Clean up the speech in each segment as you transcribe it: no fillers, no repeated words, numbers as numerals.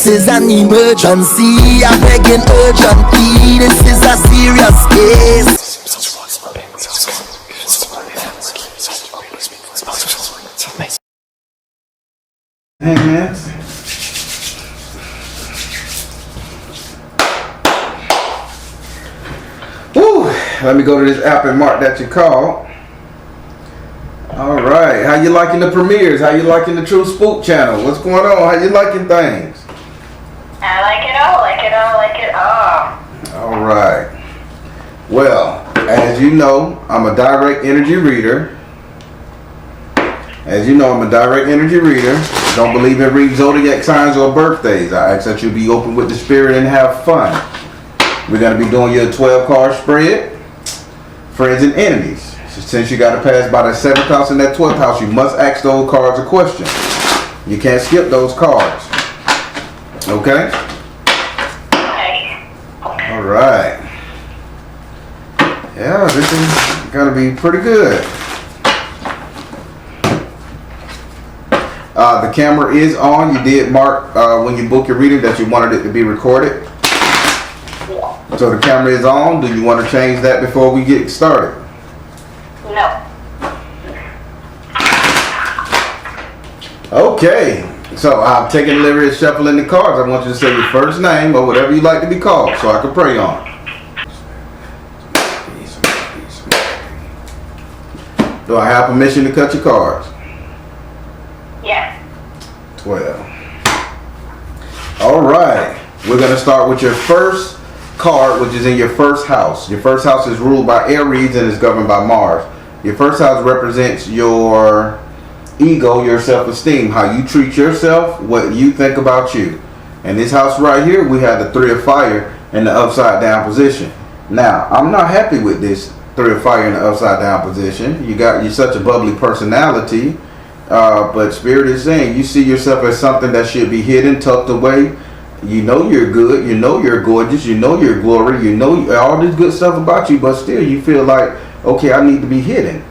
is an emergency. I'm begging urgently. This is a serious case. Hey man. Woo! Let me go to this app and mark that you called. Alright, how you liking the premieres? How you liking the True Spook channel? What's going on? How you liking things? I like it all. Alright. Well, as you know, I'm a direct energy reader. Don't believe in reading zodiac signs or birthdays. I ask that you be open with the spirit and have fun. We're going to be doing your 12-card spread, friends and enemies. Since you got to pass by the 7th house and that 12th house, you must ask those cards a question. You can't skip those cards. Okay? Okay. Alright. Yeah, this is going to be pretty good. The camera is on. You did mark when you book your reading that you wanted it to be recorded. Yeah. So the camera is on. Do you want to change that before we get started? No. Okay. So I've taken liberty of shuffling the cards. I want you to say your first name or whatever you like to be called so I can pray on it. Do I have permission to cut your cards? Yes. 12. Alright. We're going to start with your first card, which is in your first house. Your first house is ruled by Aries and is governed by Mars. Your first house represents your ego, your self-esteem, how you treat yourself, what you think about you. In this house right here, we have the 3 of fire in the upside down position. Now, I'm not happy with this 3 of fire in the upside down position. You're such a bubbly personality. But Spirit is saying you see yourself as something that should be hidden, tucked away. You know you're good, you know you're gorgeous, you know you're glory, you know all this good stuff about you, but still you feel like, okay, I need to be hidden.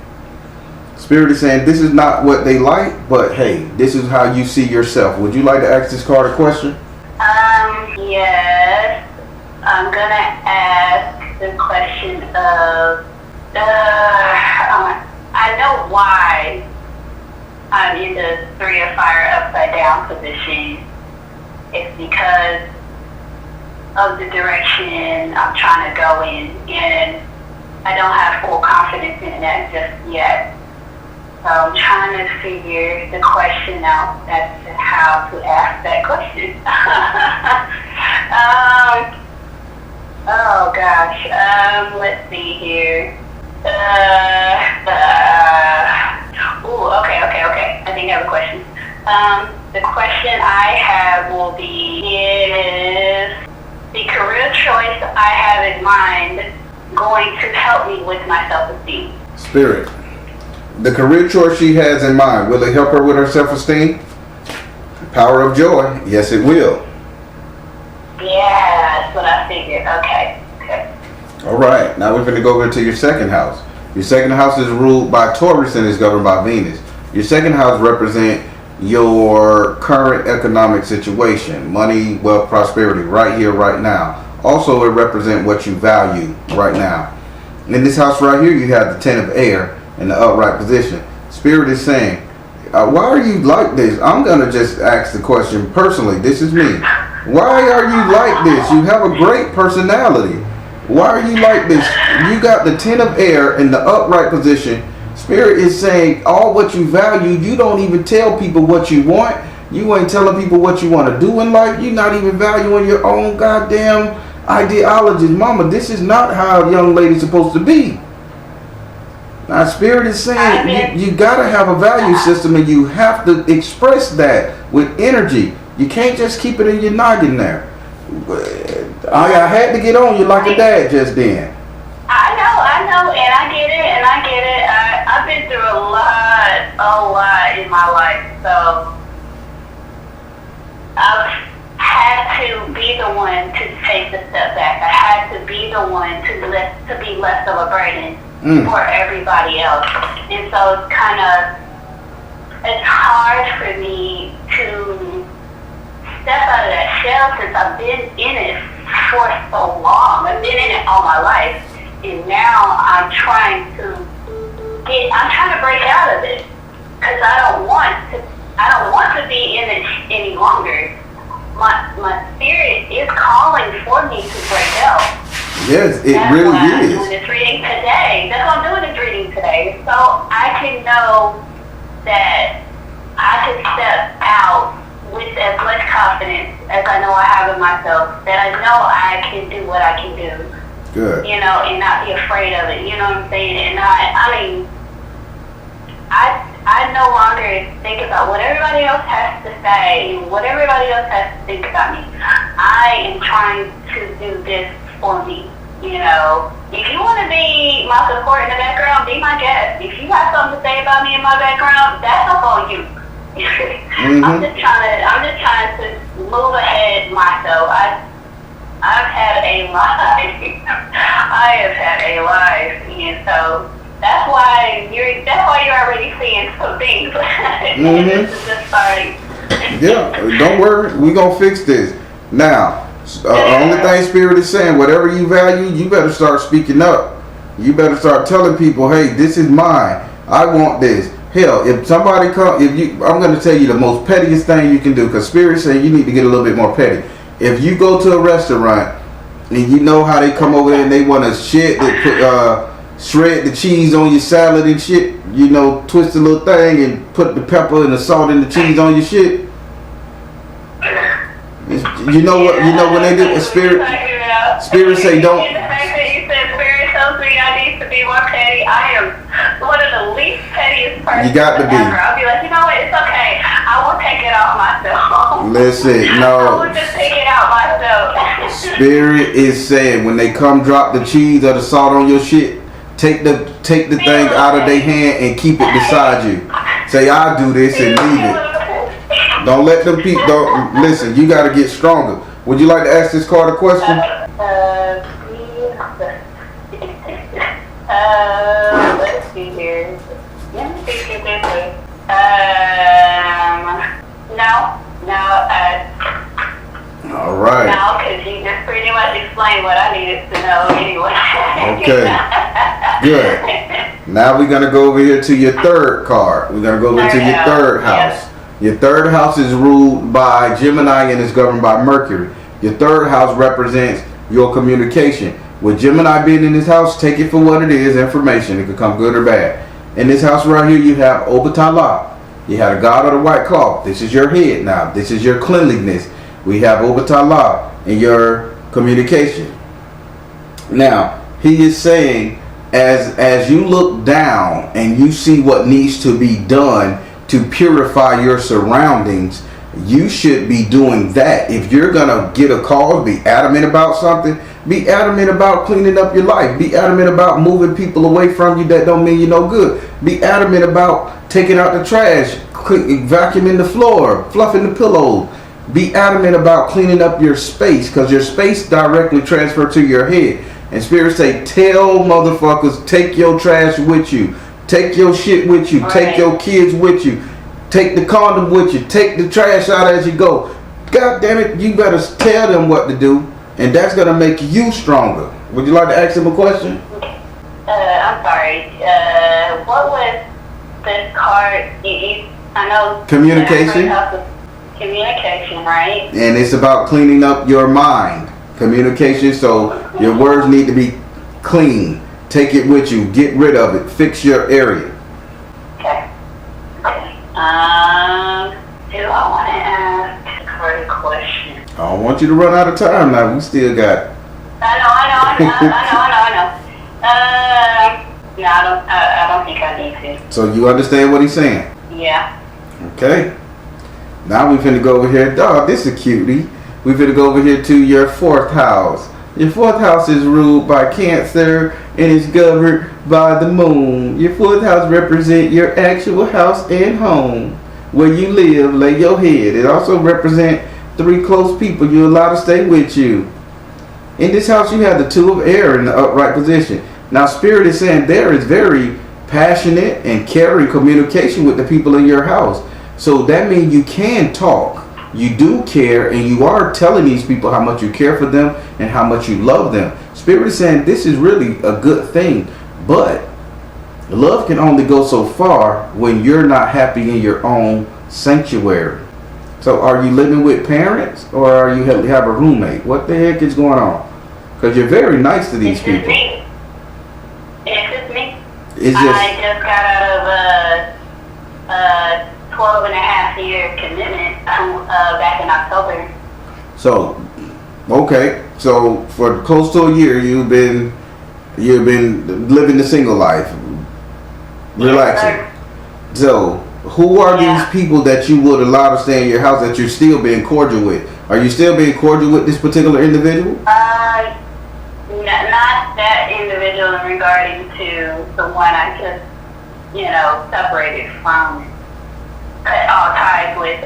Spirit is saying this is not what they like, but hey, this is how you see yourself. Would you like to ask this card a question? Yes. I'm gonna ask the question of I know why I'm in the 3 of fire upside down position. It's because of the direction I'm trying to go in, and I don't have full confidence in that just yet. So I'm trying to figure the question out as to how to ask that question. Oh gosh. Let's see here. Okay. I think I have a question. The question I have will be, is the career choice I have in mind going to help me with my self-esteem? Spirit, the career choice she has in mind, will it help her with her self-esteem? Power of joy, yes it will. Yeah, that's what I figured. Okay. Alright, now we're going to go over to your second house. Your second house is ruled by Taurus and is governed by Venus. Your second house represents your current economic situation, money, wealth, prosperity, right here, right now. Also, it represents what you value right now. In this house right here, you have the 10 of air in the upright position. Spirit is saying, why are you like this? I'm going to just ask the question personally. This is me. Why are you like this? You have a great personality. Why are you like this? You got the 10 of air in the upright position. Spirit is saying all what you value, you don't even tell people what you want. You ain't telling people what you want to do in life. You're not even valuing your own goddamn ideologies. Mama, this is not how a young lady's supposed to be. Now, Spirit is saying you got to have a value system, and you have to express that with energy. You can't just keep it in your noggin there. I had to get on you like a dad just then. I know, and I get it, I've been through a lot in my life, so I've had to be the one to take the step back. I had to be the one to be less of a burden for everybody else. And so it's hard for me to step out of that shell since I've been in it for so long. I've been in it all my life, and now I'm trying to break out of it because I don't want to be in it any longer. My spirit is calling for me to break out. Yes, it really is. I'm doing this reading today. That's why I'm doing this reading today, so I can know that I can step out with as much confidence as I know I have in myself, that I know I can do what I can do. Good. You know, and not be afraid of it. You know what I'm saying? And I no longer think about what everybody else has to say, what everybody else has to think about me. I am trying to do this for me. You know, if you want to be my support in the background, be my guest. If you have something to say about me in my background, that's up on you. I'm just trying to move ahead myself. I've had a life. I have had a life, and so that's why you're already seeing some things. This is just starting. Yeah, don't worry, we gonna fix this. Now, only thing Spirit is saying, whatever you value, you better start speaking up. You better start telling people, hey, this is mine. I want this. Hell, if somebody I'm going to tell you the most pettiest thing you can do, because Spirit saying you need to get a little bit more petty. If you go to a restaurant and you know how they come over there and they want to shred the cheese on your salad and shit, you know, twist the little thing and put the pepper and the salt and the cheese on your shit. You know what? You know when they do Spirit say don't. The fact that you said Spirit tells me I need to be more petty, I am one of the least pettiest persons. You got to be. Ever. I'll be like, you know what? It's okay. I will take it off myself. Listen, no. I will just take it out myself. Spirit is saying when they come drop the cheese or the salt on your shit, take the thing out of their hand and keep it beside you. Say I'll do this and leave it. Don't let them people. Don't listen. You got to get stronger. Would you like to ask this card a question? Let's see here. No. All right. No, because you just pretty much explained what I needed to know anyway. Okay. Good. Now we're gonna go over here to your third card. We're gonna go over to your third house. Yes. Your third house is ruled by Gemini and is governed by Mercury. Your third house represents your communication. With Gemini being in this house, take it for what it is, information. It could come good or bad. In this house right here, you have Obatala. You had a god of the white cloth. This is your head now. This is your cleanliness. We have Obatala in your communication. Now, he is saying, as you look down and you see what needs to be done to purify your surroundings, you should be doing that. If you're gonna get a call, be adamant about something, be adamant about cleaning up your life, be adamant about moving people away from you that don't mean you no good, be adamant about taking out the trash, vacuuming the floor, fluffing the pillows, be adamant about cleaning up your space, because your space directly transfers to your head. And Spirit say, tell motherfuckers, take your trash with you. Take your shit with you. Take your kids with you. Take the condom with you. Take the trash out as you go. God damn it, you better tell them what to do, and that's going to make you stronger. Would you like to ask them a question? I'm sorry. What was this card? I know. Communication. Communication, right? And it's about cleaning up your mind. Communication, so your words need to be clean. Take it with you. Get rid of it. Fix your area. Okay. Do I want to ask a question? I don't want you to run out of time now. We still got. I know. No, I don't think I need to. So you understand what he's saying? Yeah. Okay. Now we finna go over here. Dog, this is a cutie. We finna go over here to your fourth house. Your fourth house is ruled by Cancer and is governed by the moon. Your fourth house represents your actual house and home, where you live, lay your head. It also represents 3 close people you allow to stay with you. In this house, you have the 2 of air in the upright position. Now, Spirit is saying there is very passionate and caring communication with the people in your house. So that means you can talk. you do care, and you are telling these people how much you care for them and how much you love them. Spirit is saying this is really a good thing, but love can only go so far when you're not happy in your own sanctuary. So are you living with parents, or are you have a roommate? What the heck is going on? Because you're very nice to these people. It's just me. It's just, I just got out of a 12 and a half year commitment back in October. so, okay. So for close to a year, you've been living the single life, relaxing. Yes, So who are Yeah. these people that you would allow to stay in your house that you're still being cordial with? Are you still being cordial with this particular individual? not that individual in regarding to the one I just, separated from, cut all ties with.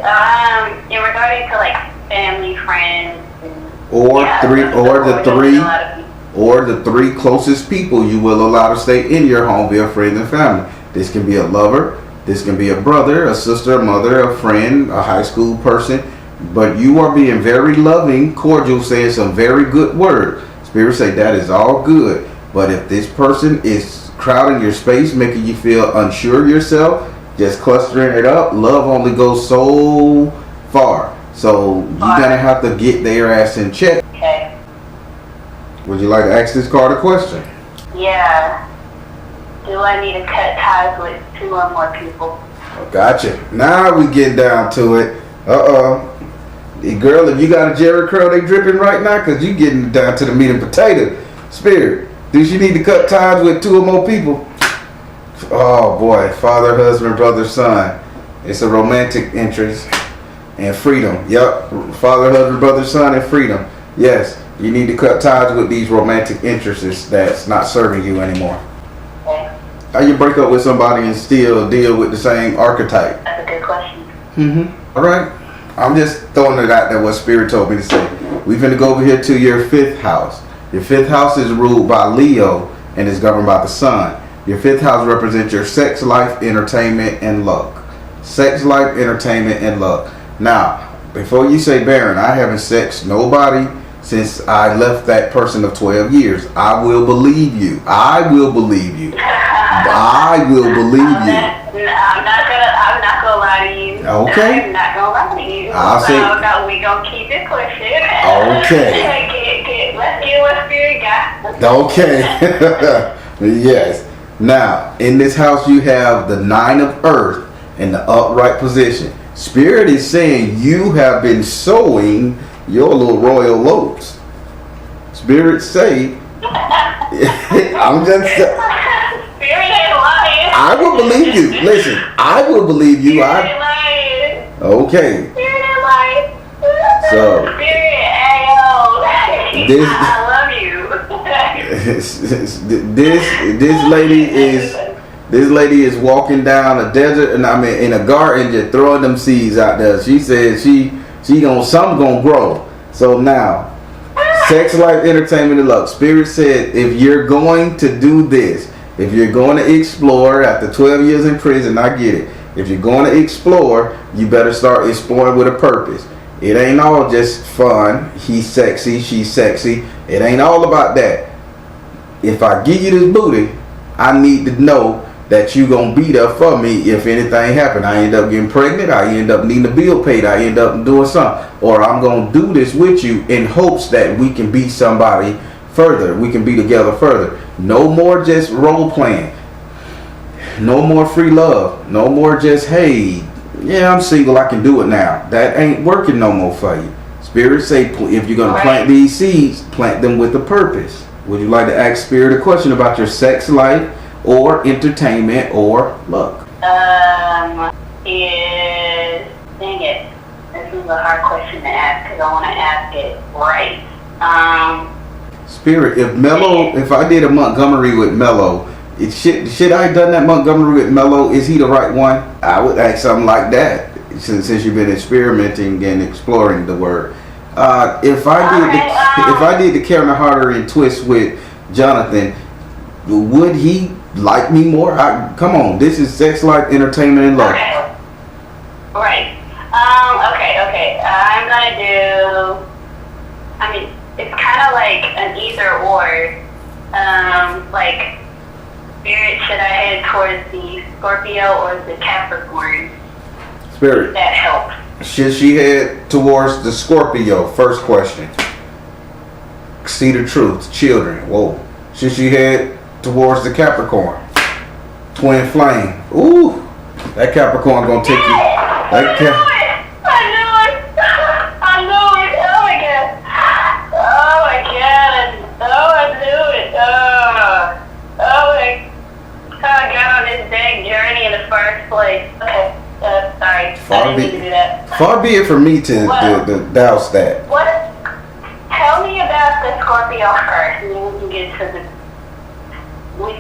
In regarding to like family, friends, and, Or yeah, three, that's or the what three, a lot of people- or the three closest people you will allow to stay in your home via friends and family. This can be a lover, this can be a brother, a sister, a mother, a friend, a high school person. But you are being very loving, cordial, saying some very good words. Spirit say that is all good. But if this person is crowding your space, making you feel unsure of yourself, just clustering it up, love only goes so far. So you're gonna have to get their ass in check. Okay. Would you like to ask this card a question? Yeah. Do I need to cut ties with 2 or more people? Gotcha. Now we get down to it. Hey, girl, if you got a Jerry curl, they dripping right now, because you getting down to the meat and potato. Spirit, do she need to cut ties with 2 or more people? Oh boy, father, husband, brother, son. It's a romantic interest and freedom. Yep, father, husband, brother, son, and freedom. Yes, you need to cut ties with these romantic interests that's not serving you anymore. Okay. How you break up with somebody and still deal with the same archetype? That's a good question. All right. I'm just throwing it out there what Spirit told me to say. We're going to go over here to your 5th house. Your 5th house is ruled by Leo and is governed by the sun. Your 5th house represents your sex life, entertainment, and luck. Sex life, entertainment, and luck. Now, before you say, Baron, I haven't sexed nobody since I left that person of 12 years. I will believe you. I will believe you. I will believe you. I'm not gonna lie to you. Okay. I'm not gonna lie to you. I'll say- No, we gonna keep it pushing. Okay. Let's get what Spirit got. Okay. Yes. Now, in this house, you have the 9 of Earth in the upright position. Spirit is saying you have been sowing your little royal oats. Spirit say, I'm just Spirit ain't lying. I will believe you. Listen, I will believe you. Spirit ain't lying. Okay. Spirit ain't lying. So- Spirit, ayo. This- I love you. This lady is walking down a desert, and I mean in a garden, just throwing them seeds out there. She said something gonna grow. So now, sex life, entertainment, and luck. Spirit said if you're going to do this, if you're going to explore after 12 years in prison, I get it. If you're going to explore, you better start exploring with a purpose. It ain't all just fun. He's sexy, she's sexy. It ain't all about that. If I give you this booty, I need to know that you gonna be there for me if anything happen. I end up getting pregnant, I end up needing a bill paid, I end up doing something. Or I'm gonna do this with you in hopes that we can be somebody further. We can be together further. No more just role playing. No more free love. No more just, hey, yeah, I'm single, I can do it now. That ain't working no more for you. Spirit say if you're gonna plant these seeds, plant them with a purpose. Would you like to ask Spirit a question about your sex life or entertainment or luck? Dang it. This is a hard question to ask because I want to ask it right. Spirit, if I did a Montgomery with Mello, should I have done that Montgomery with Mello? Is he the right one? I would ask something like that since you've been experimenting and exploring the word. If I did the Karen Harder and twist with Jonathan, would he like me more? Come on, this is sex life, entertainment, and love. Okay. Right. Okay. gonna do, I mean, it's kind of like an either or. Like, Spirit, should I head towards the Scorpio or the Capricorn? Spirit. That helps. Should she head towards the Scorpio? First question. See the truth. Children. Whoa. Should she head towards the Capricorn? Twin flame. Ooh. That Capricorn gonna take you. I knew it. Oh my god. Oh my god. Oh, I knew it. Oh my. How I got on this dang journey in the first place. Okay. Sorry. I didn't mean to do that. Far be it for me to douse that. What? Tell me about the Scorpio first, and then we can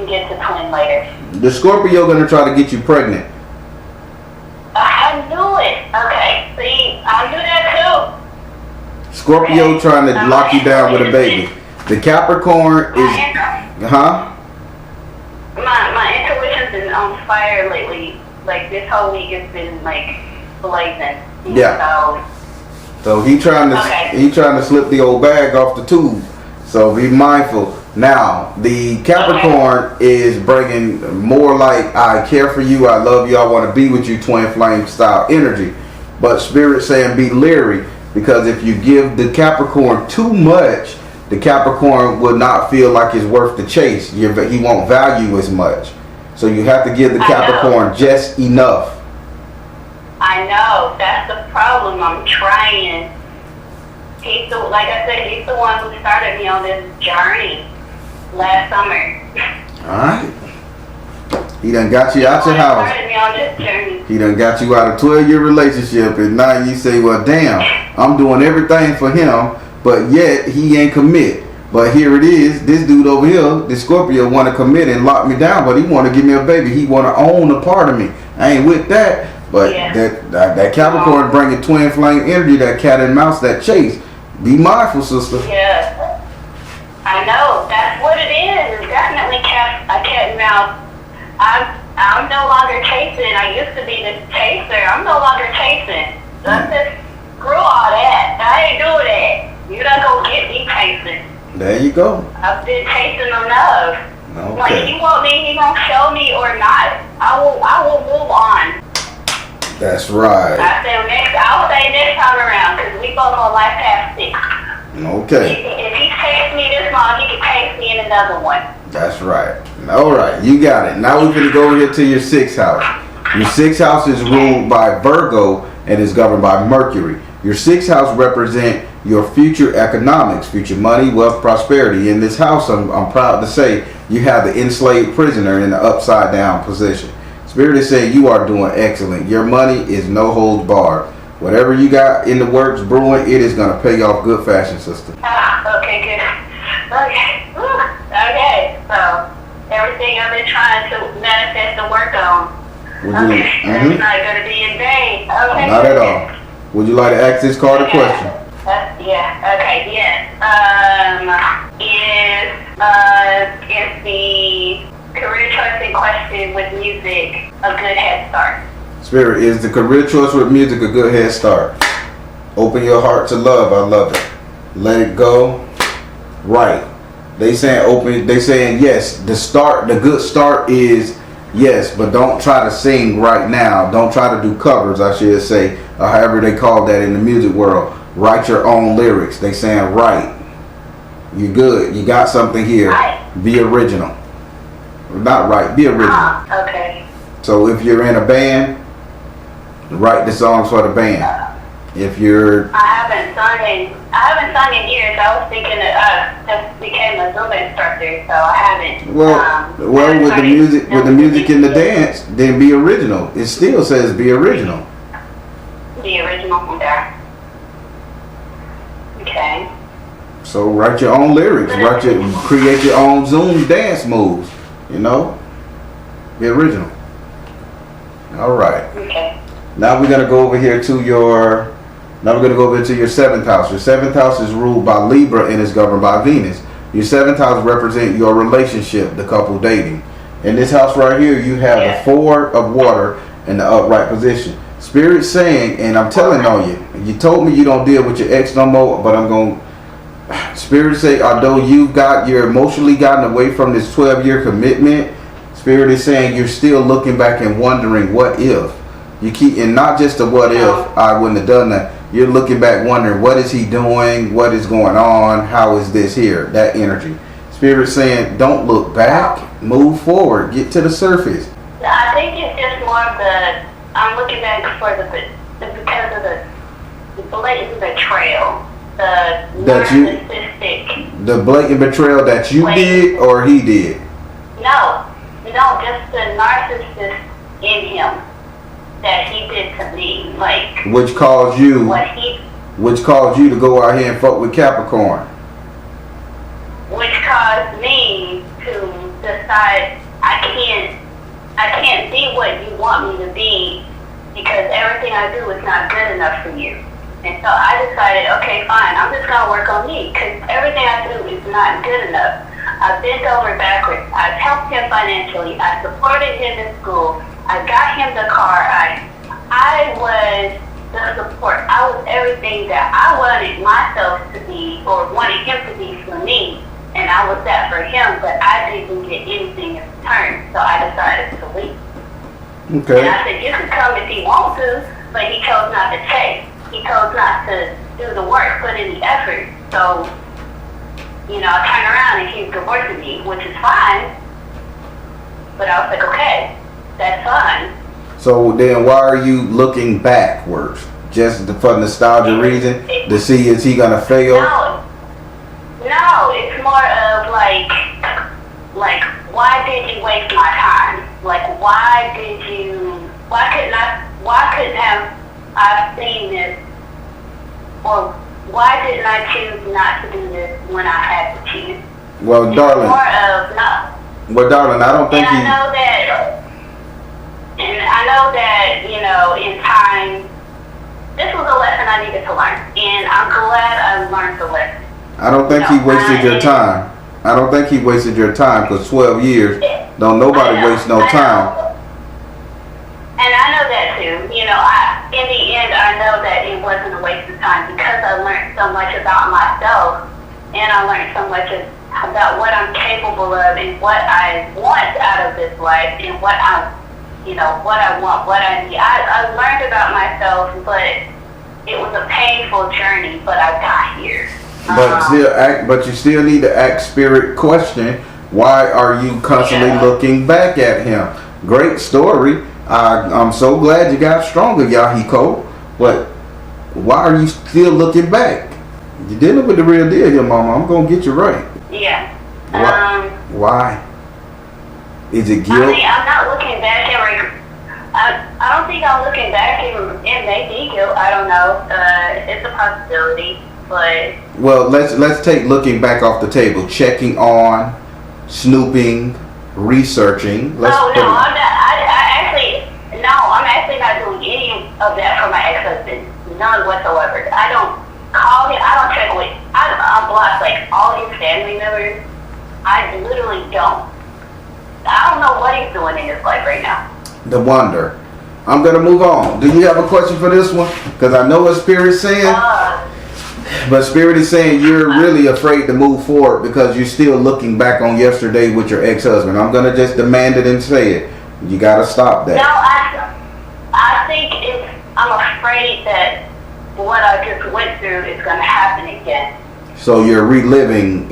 get to twin later. The Scorpio gonna try to get you pregnant. I knew it. Okay. See, I knew that too. Scorpio trying to lock you down with a baby. The Capricorn is, My intuition's been on fire lately. Like this whole week has been like blazing. Yeah. So he trying to slip the old bag off the tube. So be mindful. Now the Capricorn is bringing more like I care for you, I love you, I want to be with you, twin flame style energy. But Spirit saying be leery, because if you give the Capricorn too much, the Capricorn will not feel like it's worth the chase. He won't value as much. So you have to give the Capricorn just enough. I know. That's the problem. I'm trying. Like I said, he's the one who started me on this journey last summer. Alright. He done got you out your house. Started me on this journey. He done got you out of a 12-year relationship, and now you say, well, damn, I'm doing everything for him, but yet he ain't commit. But here it is, this dude over here, the Scorpio, want to commit and lock me down, but he want to give me a baby. He want to own a part of me. I ain't with that. But that Capricorn bringing twin flame energy, that cat and mouse, that chase. Be mindful, sister. Yeah. I know. That's what it is. It's definitely a cat and mouse. I'm no longer chasing. I used to be the chaser. I'm no longer chasing. Screw all that. I ain't doing that. You're not going to get me chasing. There you go. I've been chasing enough. Okay. Like, he want me, he gonna show me or not. I will move on. That's right. I'll say next time around, because we both on life past 6. Okay. If he chased me this long, he can chase me in another one. That's right. All right, you got it. Now we're going to go over here to your 6th house. Your 6th house is ruled by Virgo and is governed by Mercury. Your 6th house represents your future economics, future money, wealth, prosperity. In this house, I'm proud to say, you have the enslaved prisoner in the upside down position. Spirit is saying you are doing excellent. Your money is no holds barred. Whatever you got in the works brewing, it is going to pay off good fashion, sister. Okay, good. Okay. Okay, so everything I've been trying to manifest and work on. That's not going to be in vain. Okay. Not at all. Would you like to ask this card a question? Okay, yes. Is the career choice in question with music a good head start? Spirit, is the career choice with music a good head start? Open your heart to love. I love it. Let it go. Right. They saying yes. The good start is yes, but don't try to sing right now. Don't try to do covers, I should say, or however they call that in the music world. Write your own lyrics. They saying right. You good. You got something here. Be original. Not right. Be original. Okay. So if you're in a band, write the songs for the band. If you're... I haven't sung in years. I was thinking that I just became a Zumba instructor, so I haven't. Well, with the music and the dance, then be original. It still says be original. Be original, okay. So write your own lyrics. Create your own Zoom dance moves. You know, be original. All right. Okay. Now we're gonna go over here to your. Now we're gonna go over to your 7th house. Your 7th house is ruled by Libra and is governed by Venus. Your 7th house represents your relationship, the couple dating. In this house right here, you have the 4 of water in the upright position. Spirit saying, and I'm telling on you. You told me you don't deal with your ex no more, but I'm going. Spirit say, although you're emotionally gotten away from this 12-year commitment, Spirit is saying you're still looking back and wondering what if. You keep, and not just a what if I wouldn't have done that. You're looking back wondering, what is he doing? What is going on? How is this here? That energy. Spirit saying, don't look back, move forward, get to the surface. I think it's just more of I'm looking back for because of the blatant betrayal, the blatant betrayal that you did or he did. No, just the narcissist in him that he did to me, like which caused you to go out here and fuck with Capricorn. Which caused me to decide I can't be what you want me to be because everything I do is not good enough for you. And so I decided, okay, fine, I'm just going to work on me because everything I do is not good enough. I bent over backwards. I've helped him financially. I supported him in school. I got him the car. I was the support. I was everything that I wanted myself to be or wanted him to be for me. And I was that for him, but I didn't get anything in return. So I decided to leave. Okay. And I said, you can come if you want to, but he chose not to take. He chose not to do the work, put in the effort. So, I turned around and he's divorcing me, which is fine. But I was like, okay, that's fine. So then why are you looking backwards? Just for nostalgia reason? To see is he going to fail? No, it's more of like, why did you waste my time? Like, why couldn't have I seen this, or why didn't I choose not to do this when I had to choose? Well, it's darling. More of no. Well, darling, I don't think I know that, in time, this was a lesson I needed to learn, and I'm glad I learned the lesson. I don't think he wasted your time. I don't think he wasted your time because 12 years, don't nobody waste no time. And I know that too. In the end, I know that it wasn't a waste of time because I learned so much about myself, and I learned so much about what I'm capable of and what I want out of this life and what I want, what I need. I learned about myself, but it was a painful journey, but I got here. But you still need to ask Spirit question. Why are you constantly looking back at him? Great story. I'm so glad you got stronger, Yahiko. But why are you still looking back? You're dealing with the real deal here, Mama. I'm gonna get you right. Yeah. Why? Is it guilt? I'm not looking back I don't think I'm looking back and it may be guilt. I don't know. It's a possibility, but. Well, let's take looking back off the table. Checking on, snooping, researching. I'm actually not doing any of that for my ex-husband. None whatsoever. I don't call him. I don't check with. I block all his family members. I literally don't. I don't know what he's doing in his life right now. The wonder. I'm gonna move on. Do you have a question for this one? Because I know what Spirit's saying. But Spirit is saying you're really afraid to move forward because you're still looking back on yesterday with your ex-husband. I'm gonna just demand it and say it. You gotta stop that. No, I think I'm afraid that what I just went through is gonna happen again. So you're reliving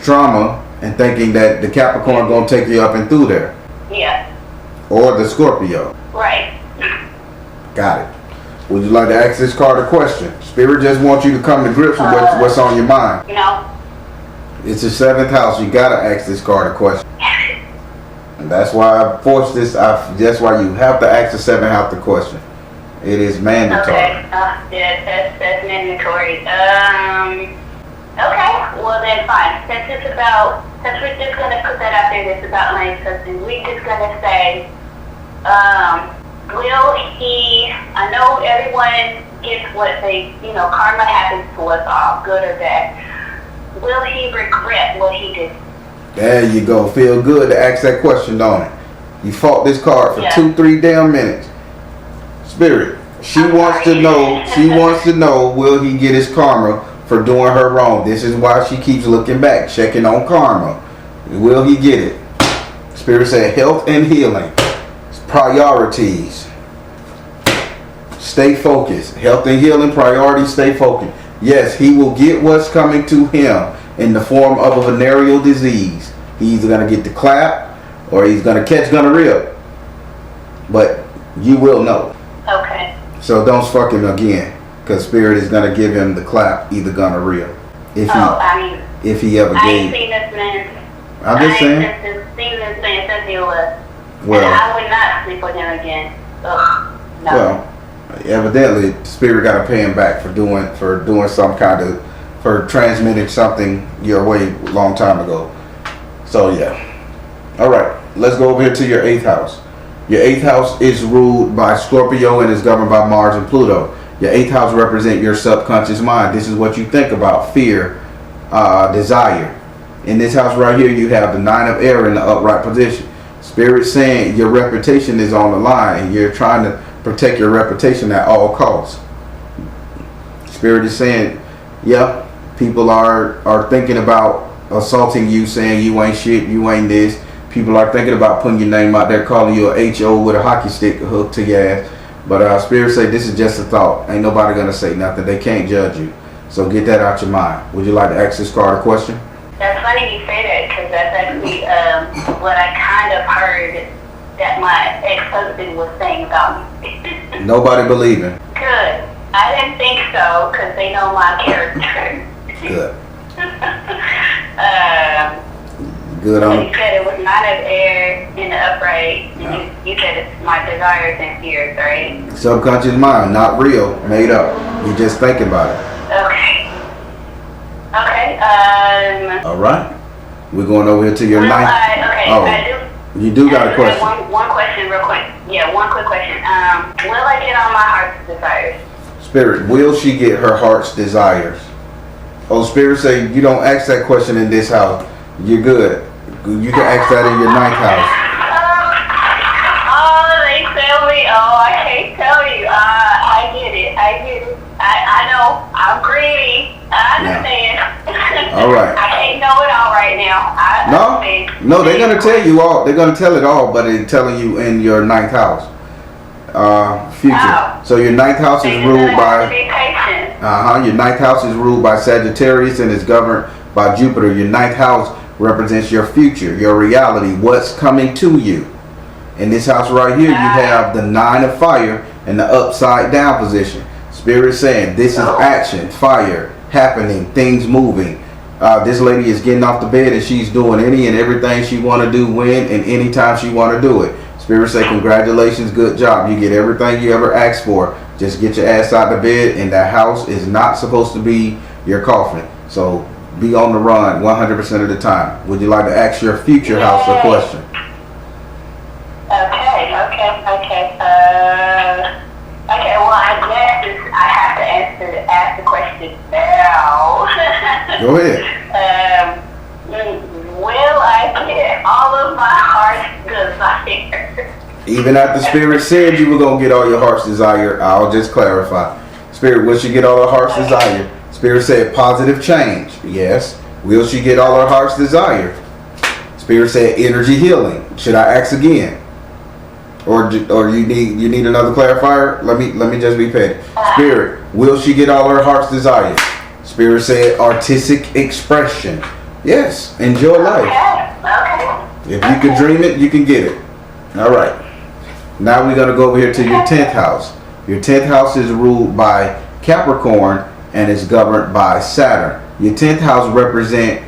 trauma and thinking that the Capricorn gonna take you up and through there. Yeah. Or the Scorpio. Right. Got it. Would you like to ask this card a question? Spirit just wants you to come to grips with what's on your mind. No. It's the 7th house. You gotta ask this card a question. And that's why I forced this. That's why you have to ask the 7th house the question. It is mandatory. Okay. That's mandatory. Okay. Well then, fine. Since we're just gonna put that out there, it's about my ex-husband. We're just gonna say, will he? I know everyone gets what they, karma happens to us all, good or bad. Will he regret what he did? There you go. Feel good to ask that question, don't it? You fought this card for 2-3 damn minutes. Spirit, she wants to know, will he get his karma for doing her wrong? This is why she keeps looking back, checking on karma. Will he get it? Spirit said health and healing. Priorities. Stay focused. Health and healing priorities, stay focused. Yes, he will get what's coming to him in the form of a venereal disease. He's either going to get the clap or he's going to catch gonorrhea. But you will know. Okay. So don't fuck him again, because Spirit is going to give him the clap, either gonorrhea. If he ever I gave. ain't seen this man. I'm just saying. I ain't seen this man since he was. Well, and I would not sleep with him again. Ugh. No. Well, evidently, Spirit got to pay him back for doing some kind of, for transmitting something your way a long time ago. So yeah. All right, let's go over here to your 8th house. Your 8th house is ruled by Scorpio and is governed by Mars and Pluto. Your 8th house represents your subconscious mind. This is what you think about: fear, desire. In this house right here, you have the 9 of air in the upright position. Spirit saying your reputation is on the line and you're trying to protect your reputation at all costs. Spirit is saying, yeah, people are thinking about assaulting you, saying you ain't shit, you ain't this. People are thinking about putting your name out there, calling you a HO with a hockey stick hooked to your ass. But Spirit say this is just a thought. Ain't nobody gonna say nothing. They can't judge you. So get that out your mind. Would you like to ask this card a question? That's funny you say that, because that's actually what I kind of heard that my ex-husband was saying about me. Nobody believing. Good. I didn't think so, because they know my character. Good. Good on. You said it was 9 of air in the upright, and you said it's my desires and fears, right? Subconscious mind, not real, made up. You just thinking about it. Okay. Okay. All right. We're going over here to your 9th. I do. You do got a question. One question, real quick. Yeah, one quick question. Will I get all my heart's desires? Spirit, will she get her heart's desires? Oh, Spirit say you don't ask that question in this house. You're good. You can ask that in your 9th house. Oh, they tell me. Oh, I can't tell you. I get it. I know. I'm greedy. I understand. Yeah. All right. I can't know it all right now. No, they're gonna tell you all. They're gonna tell it all, but they're telling you in your 9th house. Future. Oh. So your 9th house is ruled by. Your 9th house is ruled by Sagittarius and is governed by Jupiter. Your 9th house represents your future, your reality, what's coming to you. In this house right here, you have the 9 of fire in the upside down position. Spirit saying this is action, fire, happening, things moving. This lady is getting off the bed and she's doing any and everything she want to do when and anytime she want to do it. Spirit say congratulations, good job. You get everything you ever asked for. Just get your ass out of bed, and that house is not supposed to be your coffin. So be on the run 100% of the time. Would you like to ask your future house a question? Okay. Well, I guess I have to ask the question now. Go ahead. Will I get all of my heart's desires? Even after Spirit said you were going to get all your heart's desire, I'll just clarify. Spirit, will she get all her heart's desire? Spirit said positive change. Yes. Will she get all her heart's desire? Spirit said energy healing. Should I ask again? Or you need another clarifier? Let me just be petty. Spirit, will she get all her heart's desire? Spirit said artistic expression. Yes. Enjoy life. Okay. If you can dream it, you can get it. All right. Now we're going to go over here to your 10th house. Your 10th house is ruled by Capricorn and is governed by Saturn. Your 10th house represent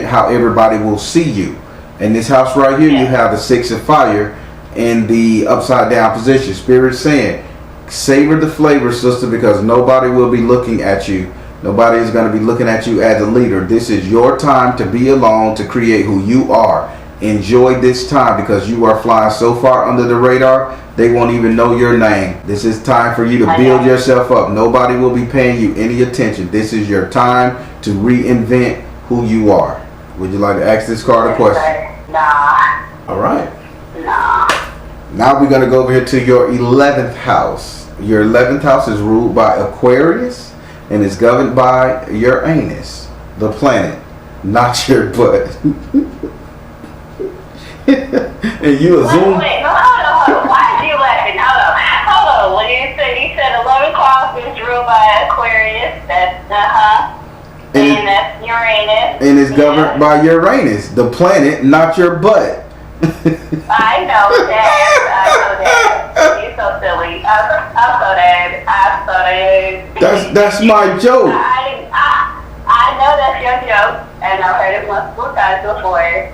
how everybody will see you. In this house right here, you have the 6 of fire in the upside down position. Spirit saying, savor the flavor, sister, because nobody will be looking at you. Nobody is going to be looking at you as a leader. This is your time to be alone, to create who you are. Enjoy this time because you are flying so far under the radar, they won't even know your name. This is time for you to build yourself up. Nobody will be paying you any attention. This is your time to reinvent who you are. Would you like to ask this card a question? Nah. All right. No. Now we're going to go over here to your 11th house. Your 11th house is ruled by Aquarius and is governed by Uranus, the planet, not your butt. And you assume. Wait, no, hold on. Why are you laughing? Hold on. When you said 11 house is ruled by Aquarius, that's and that's Uranus. And it's governed by Uranus, the planet, not your butt. I know that. You're so silly. I saw that. That's my joke. I know that's your joke, and I've heard it multiple times before.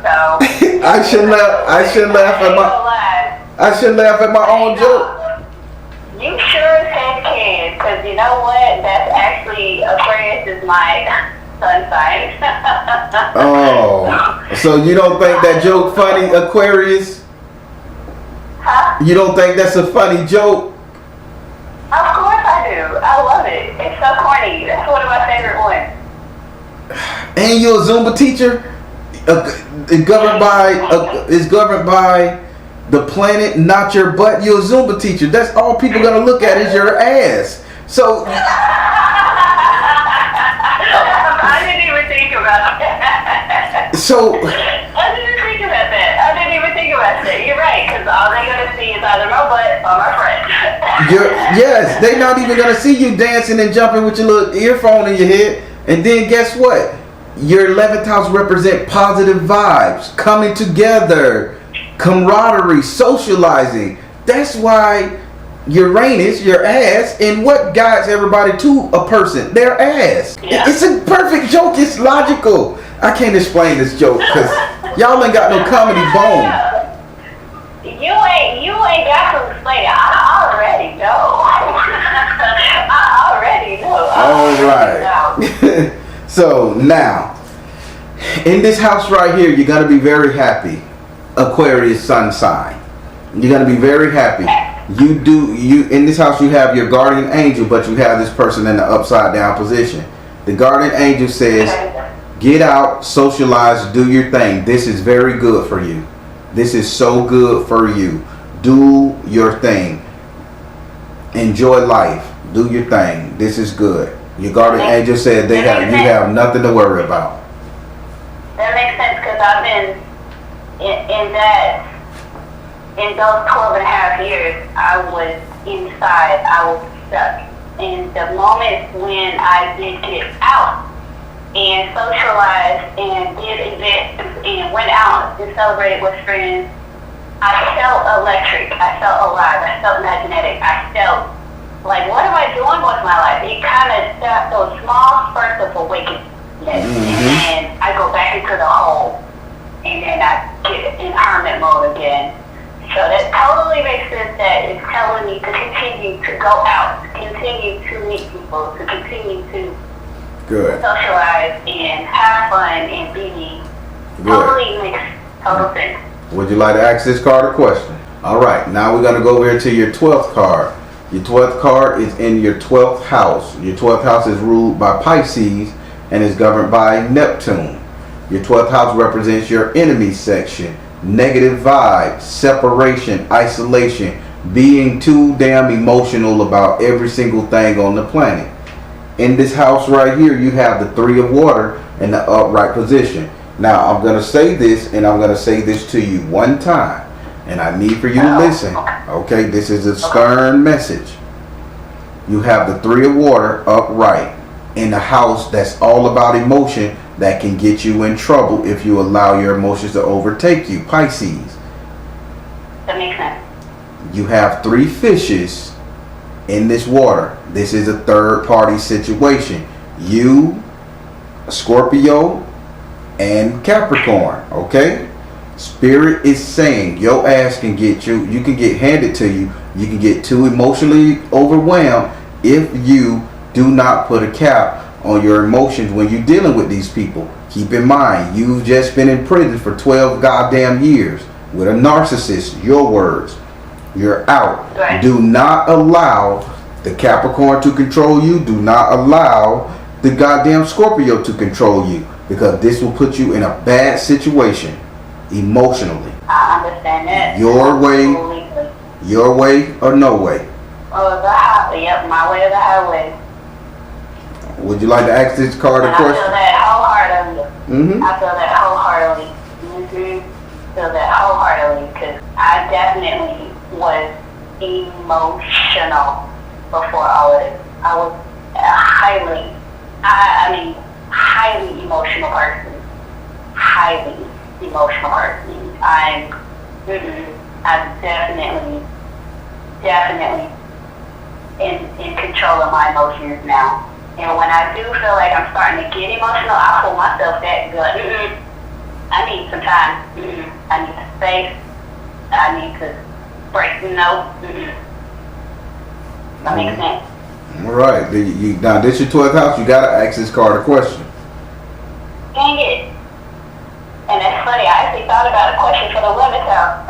So I should laugh at my own joke. You sure as heck can, because you know what? That's actually Aquarius is my sun sign. Oh, so you don't think that joke funny, Aquarius? Huh? You don't think that's a funny joke? Of course I do. I love it. It's so corny. That's one of my favorite ones. And you're a Zumba teacher? It's governed by the planet, not your butt. You're a Zumba teacher. That's all people are gonna look at is your ass. So I didn't even think about that. So I didn't think about that. You're right, because all they're gonna see is either my butt or my friend. yes, they're not even gonna see you dancing and jumping with your little earphone in your head. And then guess what? Your 11th house represent positive vibes, coming together, camaraderie, socializing. That's why Uranus, your ass, and what guides everybody to a person? Their ass. Yeah. It's a perfect joke. It's logical. I can't explain this joke because y'all ain't got no comedy bone. You ain't got to explain it. I already know. All right. So now, in this house right here, you're gonna be very happy. Aquarius sun sign. You're gonna be very happy. You in this house you have your guardian angel, but you have this person in the upside down position. The guardian angel says, get out, socialize, do your thing. This is very good for you. This is so good for you. Do your thing. Enjoy life. Do your thing. This is good. Your guardian angel said you have nothing to worry about. That makes sense because I've been in those 12 and a half years, I was inside, I was stuck. And the moment when I did get out and socialized and did events and went out and celebrated with friends, I felt electric, I felt alive, I felt magnetic, I felt like, what am I doing with my life? It kind of got those small spurts of awakening. And I go back into the hole, and then I get in hermit mode again. So that totally makes sense that it's telling me to continue to go out, to continue to meet people, to continue to socialize and have fun and be me. Totally makes total sense. Would you like to ask this card a question? All right, now we're going to go over here to your 12th card. Your 12th card is in your 12th house. Your 12th house is ruled by Pisces and is governed by Neptune. Your 12th house represents your enemy section, negative vibes, separation, isolation, being too damn emotional about every single thing on the planet. In this house right here, you have the 3 of water in the upright position. Now, I'm going to say this, and I'm going to say this to you one time, and I need for you to listen. Okay, this is a stern message. You have the 3 of water upright in a house that's all about emotion that can get you in trouble if you allow your emotions to overtake you. Pisces. That makes sense. You have 3 fishes in this water. This is a third party situation. You, Scorpio, and Capricorn. Okay? Spirit is saying your ass can get you can get handed to you. You can get too emotionally overwhelmed if you do not put a cap on your emotions when you're dealing with these people. Keep in mind, you've just been in prison for 12 goddamn years with a narcissist. Your words. You're out. Right. Do not allow the Capricorn to control you. Do not allow the goddamn Scorpio to control you, because this will put you in a bad situation. emotionally. I understand that. Your way, Absolutely. your way or no way. Oh, the highway. Yep, my way or the highway. Would you like to ask this card a And I feel question? that wholeheartedly. Mm-hmm. I feel that wholeheartedly. Feel that wholeheartedly because I definitely was emotional before all of this. I was a highly emotional person. Highly emotional person. I'm definitely in control of my emotions now. And when I do feel like I'm starting to get emotional, I pull myself back and be like, I need some time. I need space. I need to break. No. That makes sense. All right. Now, this your 12th house. You got to ask this card a question. Dang it. And that's funny. I actually thought about a question for the 11th house.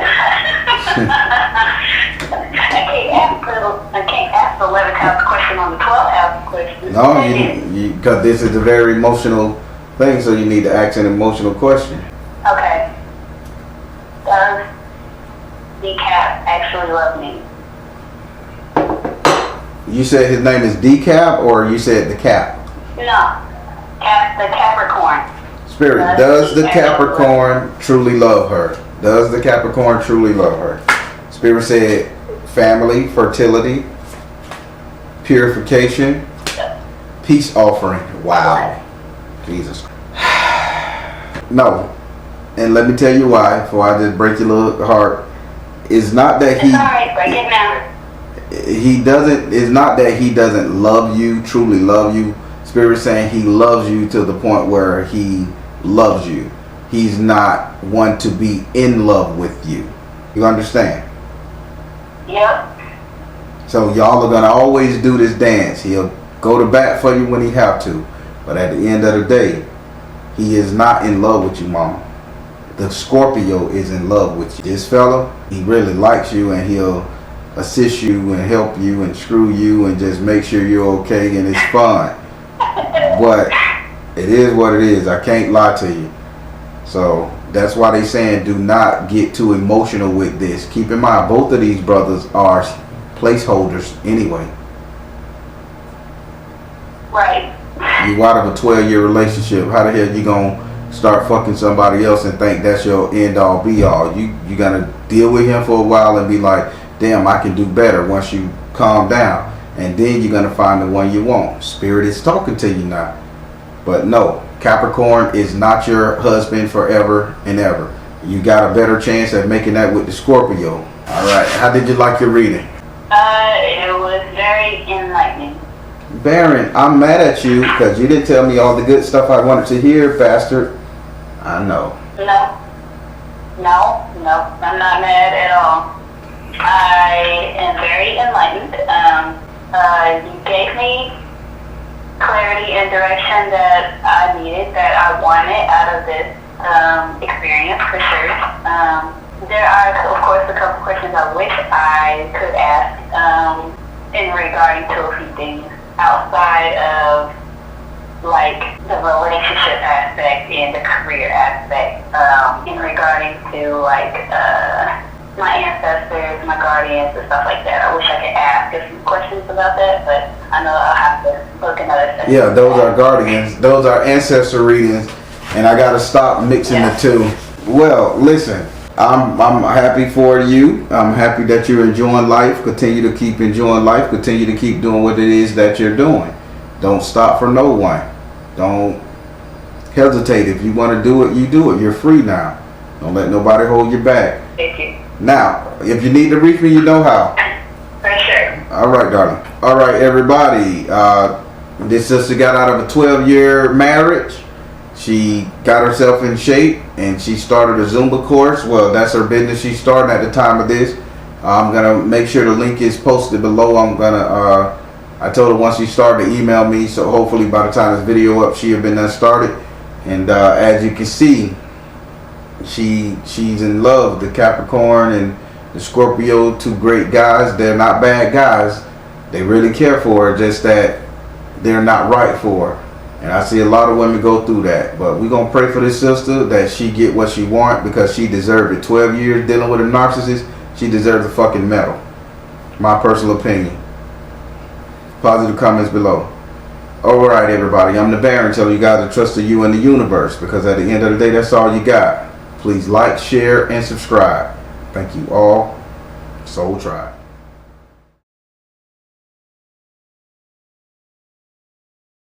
I can't ask the 11th house question on the 12th house question. No, because this is a very emotional thing, so you need to ask an emotional question. Okay. Does the cat actually love me? You said his name is Decap, or you said the Cap? No. The Capricorn. Spirit, does the Capricorn truly love her? Does the Capricorn truly love her? Spirit said family, fertility, purification, peace offering. Wow. Jesus. No. And let me tell you why, before I just break your little heart. It's not that It's alright, break it now. It's not that he doesn't love you, truly love you. Spirit saying he loves you to the point where he loves you. He's not one to be in love with you. You understand? Yep. So y'all are going to always do this dance. He'll go to bat for you when he have to. But at the end of the day, he is not in love with you, mama. The Scorpio is in love with you. This fella, he really likes you, and he'll assist you and help you and screw you and just make sure you're okay, and it's fun. But it is what it is. I can't lie to you. So that's why they saying do not get too emotional with this. Keep in mind, both of these brothers are placeholders anyway. Right. You out of a 12-year relationship. How the hell you gonna start fucking somebody else and think that's your end all be all? You gotta deal with him for a while and be like, damn, I can do better once you calm down. And then you're gonna find the one you want. Spirit is talking to you now. But no, Capricorn is not your husband forever and ever. You got a better chance at making that with the Scorpio. All right, how did you like your reading? It was very enlightening. Baron, I'm mad at you because you didn't tell me all the good stuff I wanted to hear, bastard. I know. No, I'm not mad at all. I am very enlightened. You gave me clarity and direction that I needed, that I wanted out of this experience, for sure. There are, of course, a couple questions I wish I could ask in regarding to a few things outside of like the relationship aspect and the career aspect, in regarding to like my ancestors, my guardians, and stuff like that. I wish I could ask a few questions about that, but I know I'll have to look another session. Yeah, those are guardians. Those are ancestor readings, and I gotta stop mixing the two. Well, listen, I'm happy for you. I'm happy that you're enjoying life. Continue to keep enjoying life. Continue to keep doing what it is that you're doing. Don't stop for no one. Don't hesitate. If you want to do it, you do it. You're free now. Don't let nobody hold you back. Thank you. Now, if you need to reach me, you know how. For sure. All right, darling. All right, everybody. This sister got out of a 12-year marriage. She got herself in shape, and she started a Zumba course. Well, that's her business she's starting at the time of this. I'm going to make sure the link is posted below. I told her once she started to email me, so hopefully by the time this video up, she'll been done started. And as you can see, she's in love with the Capricorn and the Scorpio, two great guys. They're not bad guys. They really care for her, just that they're not right for her. And I see a lot of women go through that. But we're going to pray for this sister that she get what she want because she deserved it. 12 years dealing with a narcissist, she deserves a fucking medal. My personal opinion. Positive comments below. Alright, everybody. I'm the Baron telling you guys to trust in you and the universe because at the end of the day, that's all you got. Please like, share, and subscribe. Thank you all. Soul Tribe.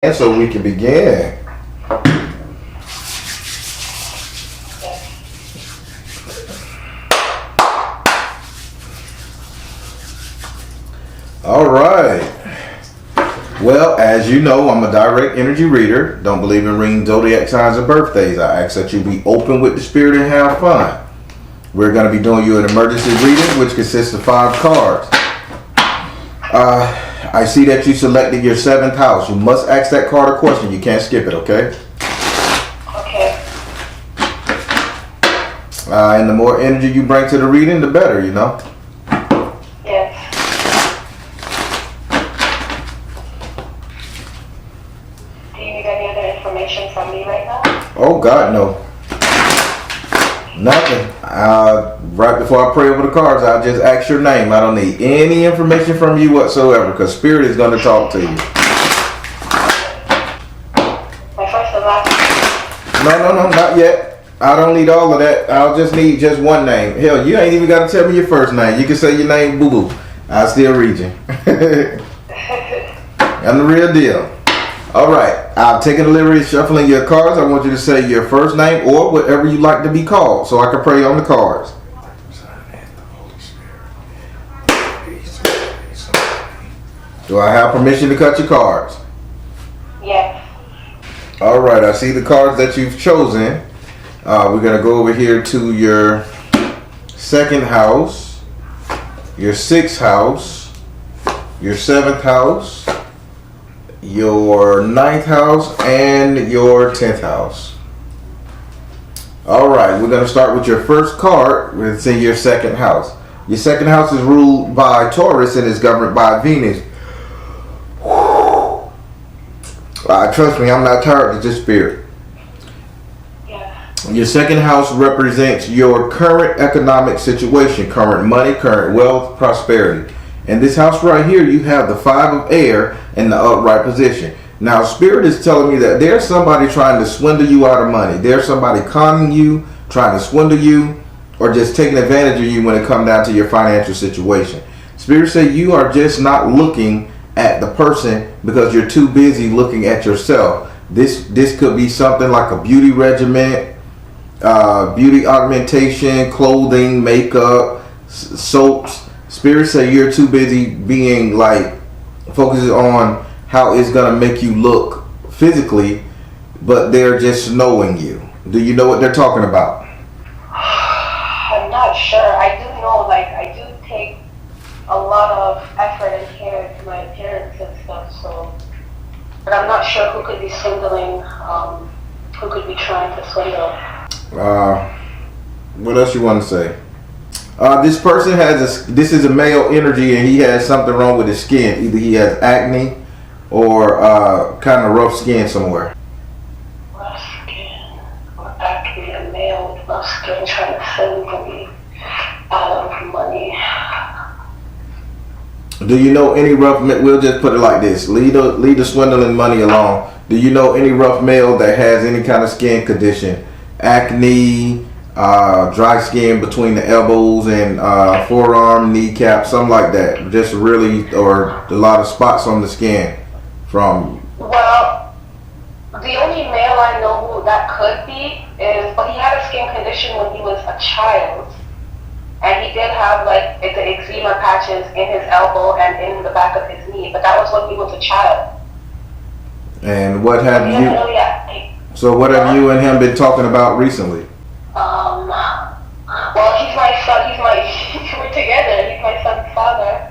And so we can begin. All right. Well, as you know, I'm a direct energy reader. Don't believe in reading zodiac signs and birthdays. I ask that you be open with the spirit and have fun. We're going to be doing you an emergency reading, which consists of 5 cards. I see that you selected your 7th house. You must ask that card a question. You can't skip it, okay? Okay. And the more energy you bring to the reading, the better, you know? Yes. Do you need any other information from me right now? Oh, God, no. Nothing. Right before I pray over the cards, I'll just ask your name. I don't need any information from you whatsoever because Spirit is going to talk to you. My first and last name? No, not yet. I don't need all of that. I'll just need just one name. Hell, you ain't even got to tell me your first name. You can say your name, Boo Boo. I'll still read you. I'm the real deal. All right. I've taken the liberty of shuffling your cards. I want you to say your first name or whatever you like to be called so I can pray on the cards. Do I have permission to cut your cards? Yes. All right. I see the cards that you've chosen. We're going to go over here to your 2nd house, your 6th house, your 7th house, your 9th house, and your 10th house. All right, we're going to start with your first card. It's in your 2nd house. Your 2nd house is ruled by Taurus and is governed by Venus. Trust me, I'm not tired of this spirit. Yeah. Your 2nd house represents your current economic situation, current money, current wealth, prosperity. In this house right here, you have the 5 of air in the upright position. Now, Spirit is telling me that there's somebody trying to swindle you out of money. There's somebody conning you, trying to swindle you, or just taking advantage of you when it comes down to your financial situation. Spirit says you are just not looking at the person because you're too busy looking at yourself. This could be something like a beauty regimen, beauty augmentation, clothing, makeup, soaps. Spirit say you're too busy being like focusing on how it's gonna make you look physically, but they're just knowing you. Do you know what they're talking about? I'm not sure. I do know, like, I do take a lot of effort and care to my appearance and stuff, so, but I'm not sure who could be swindling, who could be trying to swindle. What else you want to say? This person this is a male energy and he has something wrong with his skin. Either he has acne or kind of rough skin somewhere. Rough skin or acne, a male with rough skin trying to swindle me out of money. Do you know any rough, we'll just put it like this, leave the swindling money alone. Do you know any rough male that has any kind of skin condition? Acne, dry skin between the elbows and forearm, kneecap, something like that. Just really, or a lot of spots on the skin from... Well, the only male I know who that could be is, but he had a skin condition when he was a child. And he did have like the eczema patches in his elbow and in the back of his knee, but that was when he was a child. And what have you... So what have you and him been talking about recently? Well, he's my son. We're together. He's my son's father,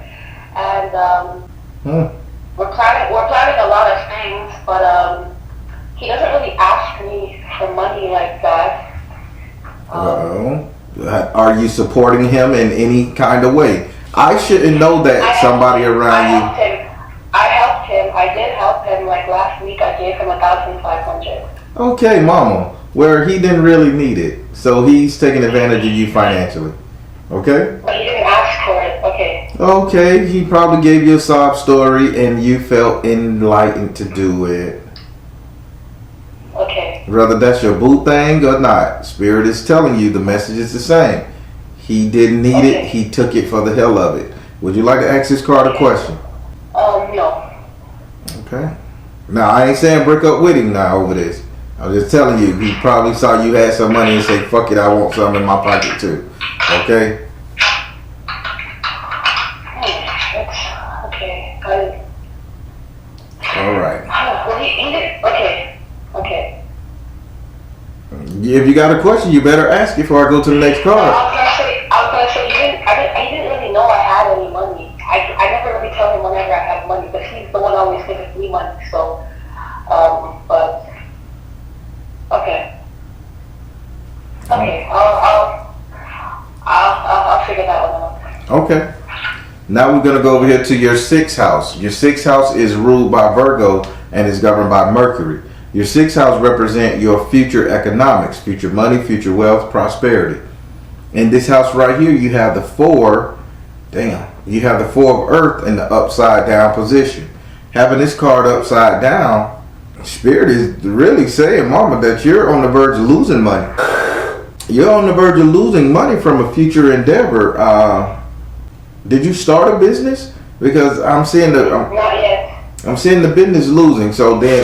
and we're planning a lot of things, but he doesn't really ask me for money like that. Are you supporting him in any kind of way? I shouldn't know that somebody around you. I helped him. I did help him. Like last week, I gave him 1,500. Okay, mama. Where he didn't really need it. So he's taking advantage of you financially. Okay? But he didn't ask for it. Okay. Okay, he probably gave you a sob story and you felt enlightened to do it. Okay. Whether that's your boo thing or not, Spirit is telling you the message is the same. He didn't need it, he took it for the hell of it. Would you like to ask this card a question? No. Okay. Now, I ain't saying break up with him now over this. I'm just telling you, he probably saw you had some money and say, fuck it, I want some in my pocket too. Okay? Okay. Alright. Well, he did. Okay. Okay. If you got a question, you better ask it before I go to the next card. I was gonna say, he didn't really know I had any money. I never really tell him whenever I have money, but he's the one always giving me money, so, but, okay. Okay, I'll figure that one out. Okay. Now we're going to go over here to your 6th house. Your 6th house is ruled by Virgo and is governed by Mercury. Your 6th house represents your future economics, future money, future wealth, prosperity. In this house right here, you have the 4, you have the 4 of Earth in the upside down position. Having this card upside down, Spirit is really saying, mama, that you're on the verge of losing money. You're on the verge of losing money from a future endeavor. Did you start a business? Because I'm seeing Not yet. I'm seeing the business losing. So then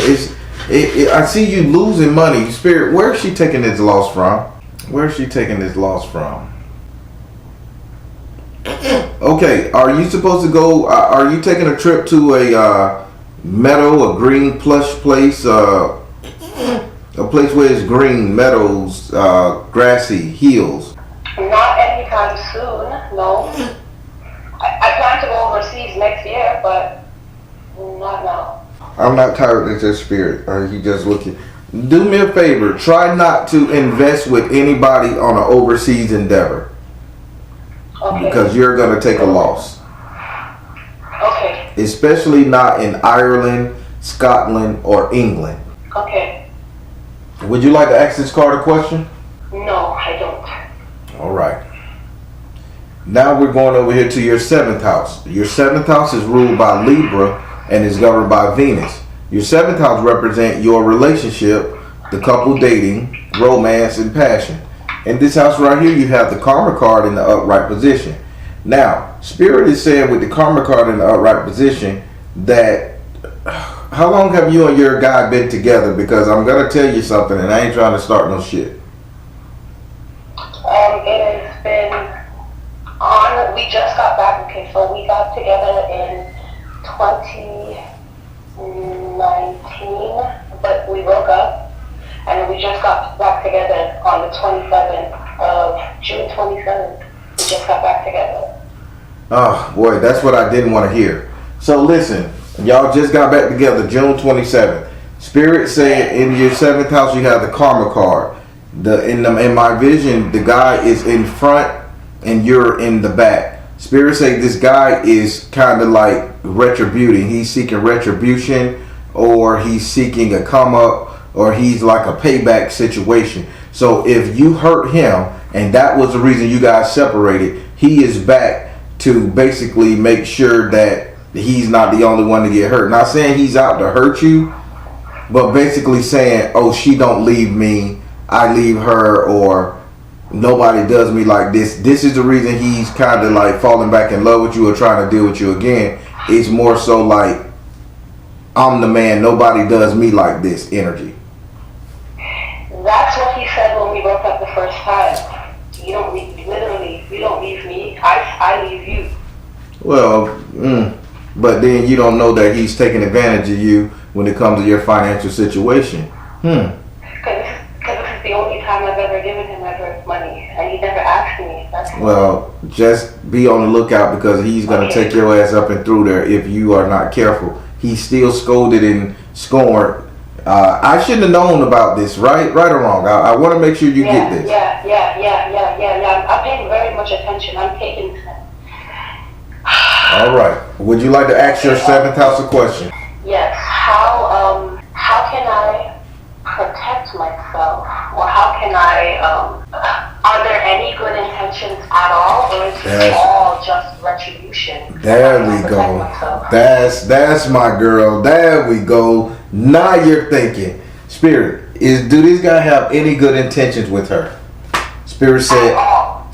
I see you losing money. Spirit, where is she taking this loss from? Where is she taking this loss from? Okay, are you supposed to go? Are you taking a trip to a meadow, a green plush place? A place where it's green, meadows, grassy, hills. Not anytime soon, no. I plan to go overseas next year, but not now. I'm not tired of this Spirit. Are you just looking? Do me a favor. Try not to invest with anybody on an overseas endeavor. Okay. Because you're going to take a loss. Okay. Especially not in Ireland, Scotland, or England. Okay. Would you like to ask this card a question? No, I don't. All right. Now we're going over here to your 7th house. Your 7th house is ruled by Libra and is governed by Venus. Your 7th house represents your relationship, the couple dating, romance, and passion. In this house right here, you have the Karma card in the upright position. Now, Spirit is saying with the Karma card in the upright position that how long have you and your guy been together? Because I'm going to tell you something and I ain't trying to start no shit. It has been on, we just got back, okay, so we got together in 2019, but we broke up, and we just got back together on the 27th of June 27th. We just got back together. Oh, boy, that's what I didn't want to hear. So listen, y'all just got back together June 27th. Spirit said in your 7th house you have the Karma card. In my vision, the guy is in front and you're in the back. Spirit say this guy is kind of like retributing. He's seeking retribution, or he's seeking a come up, or he's like a payback situation. So if you hurt him and that was the reason you guys separated, he is back to basically make sure that he's not the only one to get hurt. Not saying he's out to hurt you, but basically saying, oh, she don't leave me, I leave her, or nobody does me like this. This is the reason he's kind of like falling back in love with you or trying to deal with you again. It's more so like, I'm the man, nobody does me like this energy. That's what he said when we broke up the first time. You don't leave, literally, you don't leave me, I leave you. Well, but then you don't know that he's taking advantage of you when it comes to your financial situation. Because this is the only time I've ever given him ever money, and he never asked me. Well, just be on the lookout because he's going to take your ass up and through there if you are not careful. He's still scolded and scorned. I shouldn't have known about this, right or wrong. I want to make sure you get this. Yeah. I'm paying very much attention. I'm taking. All right. Would you like to ask your 7th house a question? Yes. How how can I protect myself? Or how can I, are there any good intentions at all? Or is it all just retribution? There we go. That's my girl. There we go. Now you're thinking. Spirit, do this guy have any good intentions with her? Spirit said,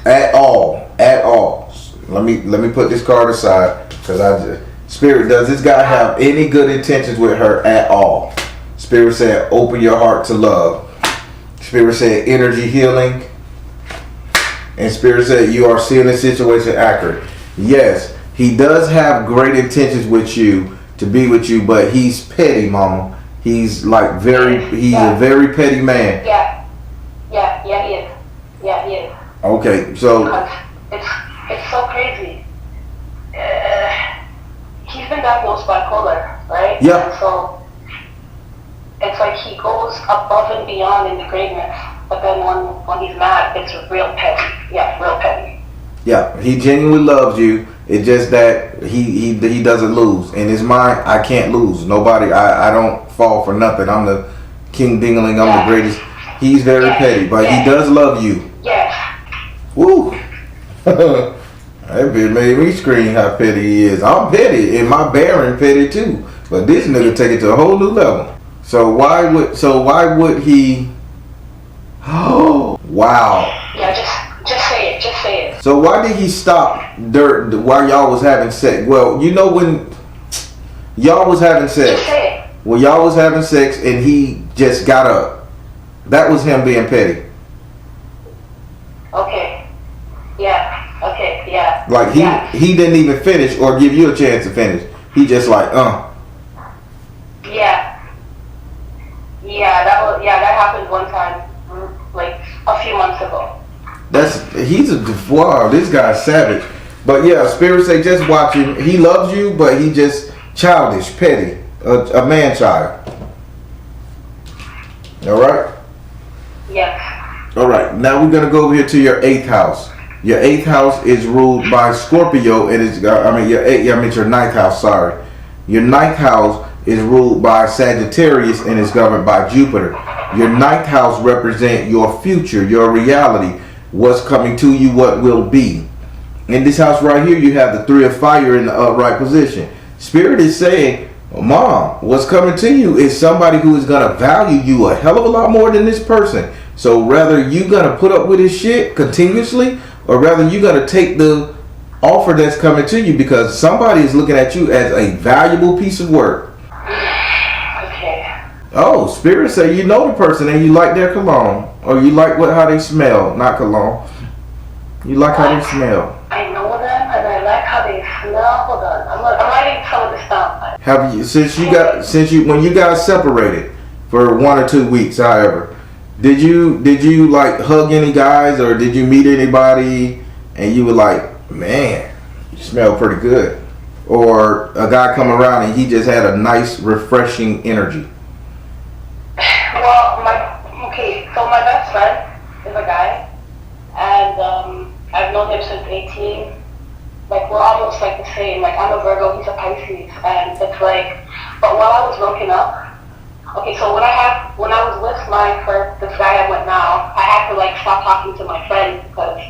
at all. Let me put this card aside, because Spirit, does this guy have any good intentions with her at all? Spirit said, open your heart to love. Spirit said, energy healing. And Spirit said, you are seeing the situation accurate. Yes, he does have great intentions with you, to be with you, but he's petty, mama. He's like he's a very petty man. Yeah, he is. Yeah, he is. Okay, so it's so crazy. He's been diagnosed bipolar, right? Yeah. And so it's like he goes above and beyond in the greatness, but then when he's mad, it's real petty. Yeah, real petty. Yeah, he genuinely loves you. It's just that he doesn't lose. In his mind, I can't lose. Nobody, I don't fall for nothing. I'm the king dingling. I'm the greatest. He's very petty, but he does love you. Yes. Woo. That bitch made me scream how petty he is. I'm petty, and my Baron petty too. But this nigga take it to a whole new level. So why would he? Oh wow. Yeah, just say it. Just say it. So why did he stop while y'all was having sex? Well, you know when y'all was having sex. Just say it. When y'all was having sex and he just got up. That was him being petty. Okay. Yeah. Okay. Yeah. Like he didn't even finish or give you a chance to finish. He just like Yeah. That happened one time, like a few months ago. Wow, this guy's savage. But yeah, Spirit say just watch him. He loves you, but he just childish, petty, a man child. All right. Yes. All right. Now we're gonna go over here to your 8th house. Your 8th house is ruled by Scorpio, and it's your 9th house. Sorry, your 9th house is ruled by Sagittarius and is governed by Jupiter. Your 9th house represents your future, your reality, what's coming to you, what will be. In this house right here, you have the 3 of fire in the upright position. Spirit is saying, Mom, what's coming to you is somebody who is going to value you a hell of a lot more than this person. So rather you going to put up with his shit continuously, or rather you going to take the offer that's coming to you, because somebody is looking at you as a valuable piece of work. Okay. Oh, Spirit say you know the person and you like their cologne, or you like how they smell, not cologne. You like how they smell. I know them and I like how they smell. Hold on, I'm writing some of this down. Have you when you guys separated for 1 or 2 weeks, however, did you like hug any guys, or did you meet anybody and you were like, man, you smell pretty good? Or a guy come around and he just had a nice, refreshing energy? Well, so my best friend is a guy, and I've known him since 18. Like, we're almost like the same. Like, I'm a Virgo, he's a Pisces, and it's like, but while I was broken up, okay, so when I was with this guy I'm with now, I had to like stop talking to my friends because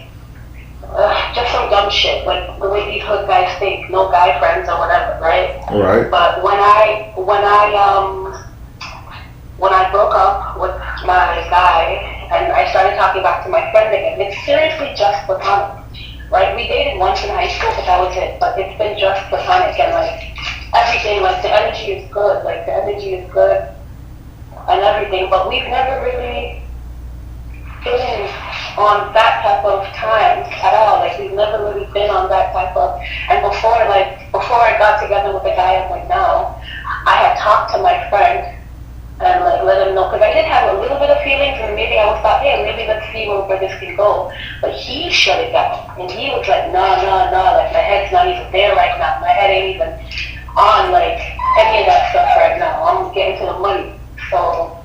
just some dumb shit, like the way these hood guys think, no guy friends or whatever, right? Right. But when I broke up with my guy and I started talking back to my friend again, it's seriously just platonic, right? We dated once in high school, but that was it. But it's been just platonic, and like everything, like the energy is good, and everything, but we've never really been on that type of time at all. Like, we've never really been on that type of, and before I got together with the guy I'm with now, I had talked to my friend and like let him know, because I did have a little bit of feelings, and maybe I was thought, hey, maybe let's see where this can go. But he shut it down, and he was like, no, like my head's not even there right now. My head ain't even on like any of that stuff right now. I'm getting to the money. So,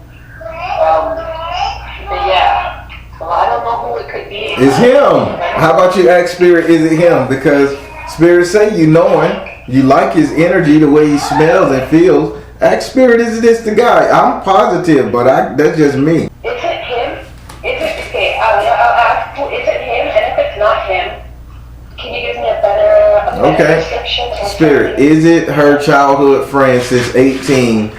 but yeah. So I don't know who it could be. It's him. How about you ask Spirit, is it him? Because Spirit say you know him. You like his energy, the way he smells and feels. Ask Spirit, is this the guy? I'm positive, but that's just me. Is it him? Is it, okay, I'll ask, is it him? And if it's not him, can you give me a better description? Spirit, is it her childhood friend since 18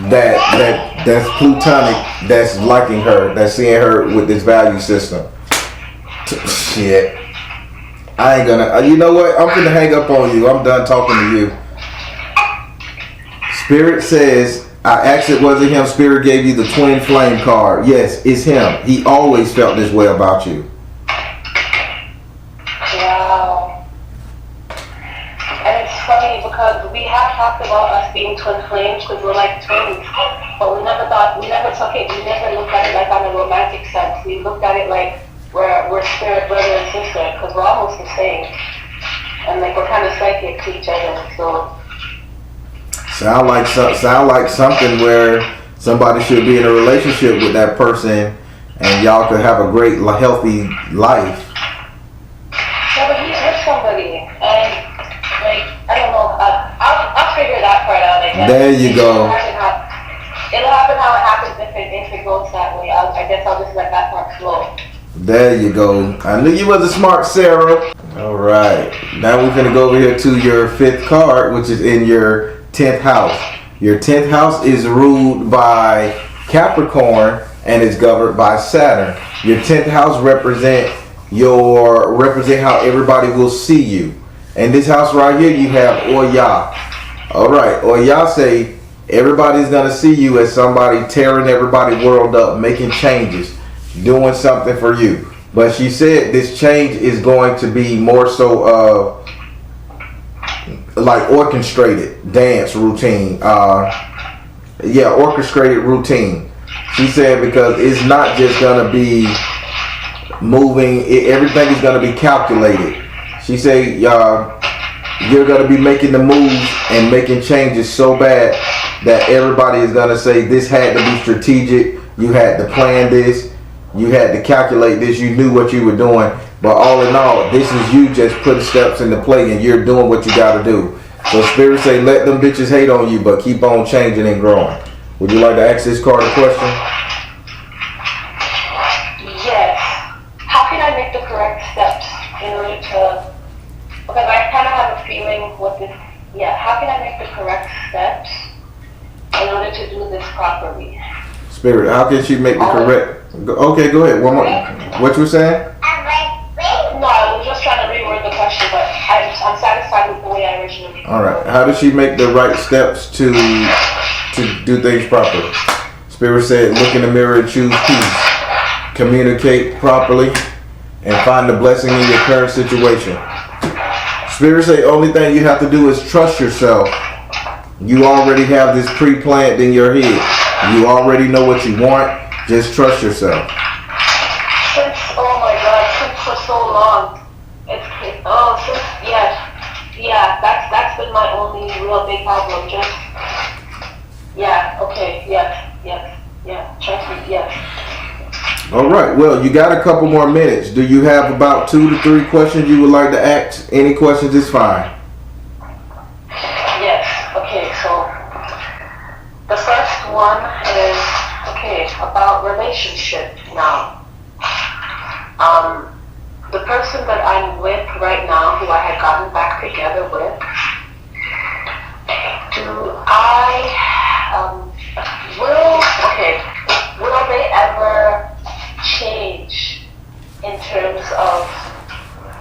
that's plutonic, that's liking her, that's seeing her with this value system? Shit. I ain't gonna, you know what? I'm gonna hang up on you. I'm done talking to you. Spirit says, I asked it, was it him? Spirit gave you the twin flame card. Yes, it's him. He always felt this way about you. Wow. And it's funny because we have talked about us being twin flames because we're like twins, but we never took it, we never looked at it like on a romantic sense. We looked at it like we're spirit brother and sister because we're almost the same. And like we're kind of psychic to each other, so. Sound like something where somebody should be in a relationship with that person and y'all could have a great, healthy life. Yeah, but he's with somebody, and like I don't know. I'll figure that part out. I guess. There you go. It'll happen how it happens if it goes that way. I guess I'll just let that part flow. There you go. I knew you was a smart Sarah. All right. Now we're gonna go over here to your 5th card, which is in your 10th house. Your 10th house is ruled by Capricorn and is governed by Saturn. Your 10th house represent how everybody will see you. And this house right here, you have Oya. All right, Oya say everybody's gonna see you as somebody tearing everybody's world up, making changes, doing something for you. But she said this change is going to be more so like orchestrated dance routine. Orchestrated routine. She said because it's not just gonna be moving, everything is gonna be calculated. She said you're gonna be making the moves and making changes so bad that everybody is gonna say this had to be strategic. You had to plan this. You had to calculate this. You knew what you were doing. But all in all, this is you just putting steps into play and you're doing what you got to do. So Spirit say, let them bitches hate on you, but keep on changing and growing. Would you like to ask this card a question? Yes. How can I make the correct steps in order to, because I kind of have a feeling what this, how can I make the correct steps in order to do this properly? Spirit, how can she make the correct, okay, go ahead, one more. What you were saying? No, I was just trying to reword the question, but I'm satisfied with the way I originally. All right. How does she make the right steps to do things properly? Spirit said, look in the mirror and choose peace. Communicate properly and find the blessing in your current situation. Spirit said, only thing you have to do is trust yourself. You already have this pre-planned in your head. You already know what you want. Just trust yourself. Oh my God, since for so long. That's been my only real big problem. Trust me, yes. All right, well, you got a couple more minutes. Do you have about 2 to 3 questions you would like to ask? Any questions is fine. Yes, okay, so the first one is, about relationship now. The person that I'm with right now, who I had gotten back together with, will they ever change in terms of,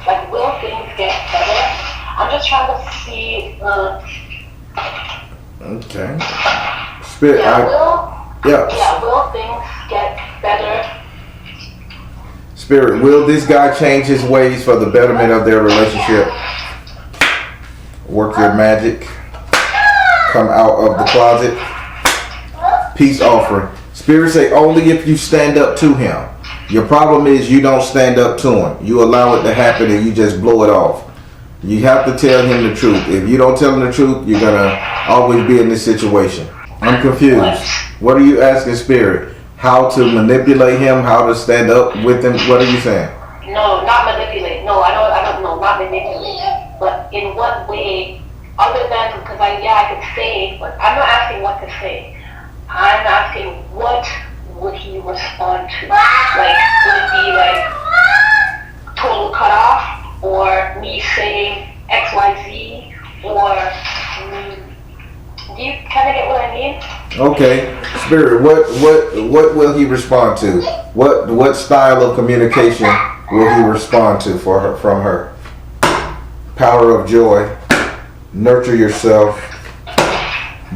like, will things get better? I'm just trying to see, okay. Spirit, will things get better? Spirit, will this guy change his ways for the betterment of their relationship? Work your magic. Come out of the closet. Peace offering. Spirit say only if you stand up to him. Your problem is you don't stand up to him. You allow it to happen and you just blow it off. You have to tell him the truth. If you don't tell him the truth, you're going to always be in this situation. I'm confused. What are you asking Spirit? How to manipulate him? How to stand up with him? What are you saying? No, not manipulate. No, I don't know. Not manipulate. But in what way, other than, because I could say, but I'm not asking what to say. I'm asking what would he respond to? Like, would it be like total cutoff, or me saying X, Y, Z, or do you kind of get what I mean? Okay, Spirit. What will he respond to? What style of communication will he respond to from her? Power of joy. Nurture yourself.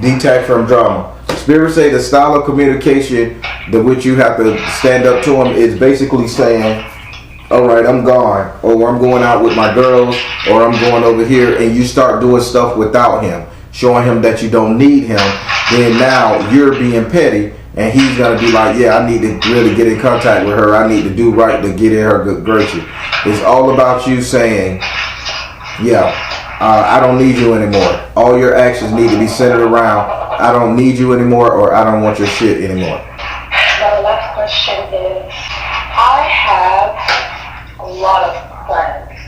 Detach from drama. Spirit say the style of communication that which you have to stand up to him is basically saying, all right, I'm gone, or I'm going out with my girls, or I'm going over here, and you start doing stuff without him, showing him that you don't need him. Then now you're being petty, and he's gonna be like, yeah, I need to really get in contact with her. I need to do right to get in her good graces. It's all about you saying, yeah, I don't need you anymore. All your actions need to be centered around, I don't need you anymore, or I don't want your shit anymore. My last question is, I have a lot of plans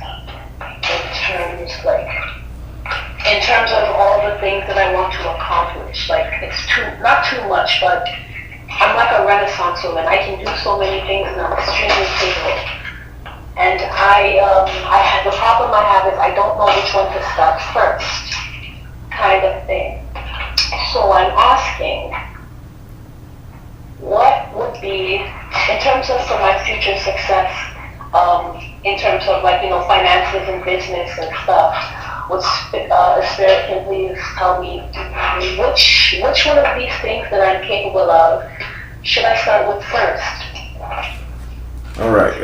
in terms of all the things that I want to accomplish. Like, it's not too much, but I'm like a Renaissance woman. I can do so many things, and I'm extremely capable. And the problem I have is I don't know which one to start first, kind of thing. So I'm asking, what would be, in terms of for my future success, in terms of finances and business and stuff, would Spirit can please tell me which one of these things that I'm capable of should I start with first? All right.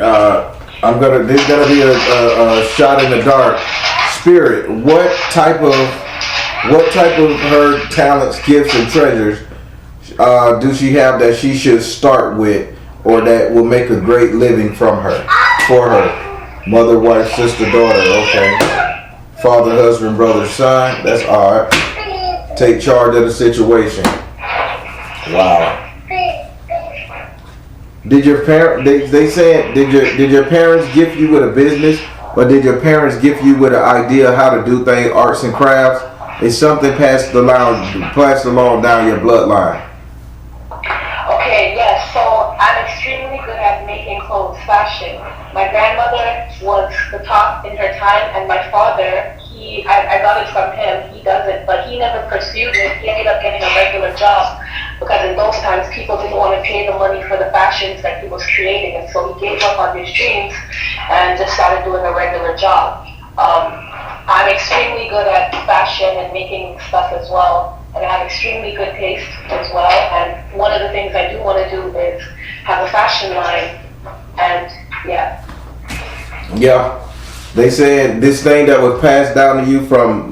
There's gonna be a shot in the dark. Spirit, what type of her talents, gifts, and treasures do she have that she should start with, or that will make a great living for her? Mother, wife, sister, daughter. Okay. Father, husband, brother, son. That's odd. Take charge of the situation. Wow. Did your did your parents gift you with a business, or did your parents gift you with an idea of how to do things, arts and crafts? Is something passed along down your bloodline? Okay, yes. So I'm extremely good at making clothes, fashion. My grandmother was the top in her time, and my father, I got it from him. He does it, but he never pursued it. He ended up getting a regular job because in those times people didn't want to pay the money for the fashions that he was creating, and so he gave up on his dreams and just started doing a regular job. I'm extremely good at fashion and making stuff as well, and I have extremely good taste as well. And one of the things I do want to do is have a fashion line, and yeah. Yeah. They said this thing that was passed down to you from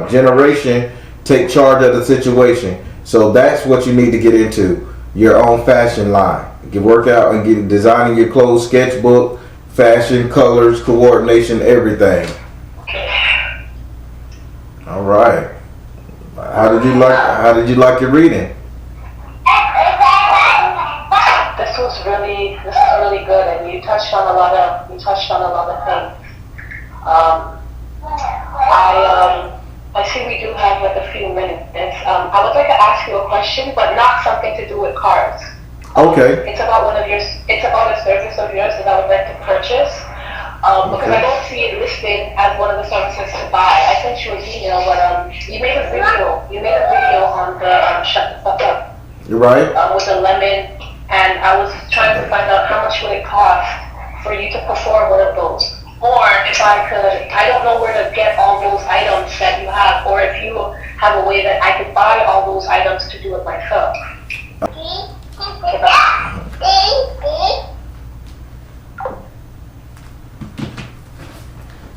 generation, take charge of the situation. So that's what you need to get into, your own fashion line. You work out and get designing your clothes, sketchbook, fashion, colors, coordination, everything. All right. How did you like your reading? This was really good, and you touched on a lot of things. I see we do have like a few minutes. I would like to ask you a question, but not something to do with cars. Okay. It's about a service of yours that I would like to purchase. Because I don't see it listed as one of the services to buy. I sent you an email, but you made a video on the Shut the Fuck Up. You're right. With a lemon, and I was trying to find out how much would it cost for you to perform one of those. Or if I don't know where to get all those items that you have, or if you have a way that I could buy all those items to do it myself.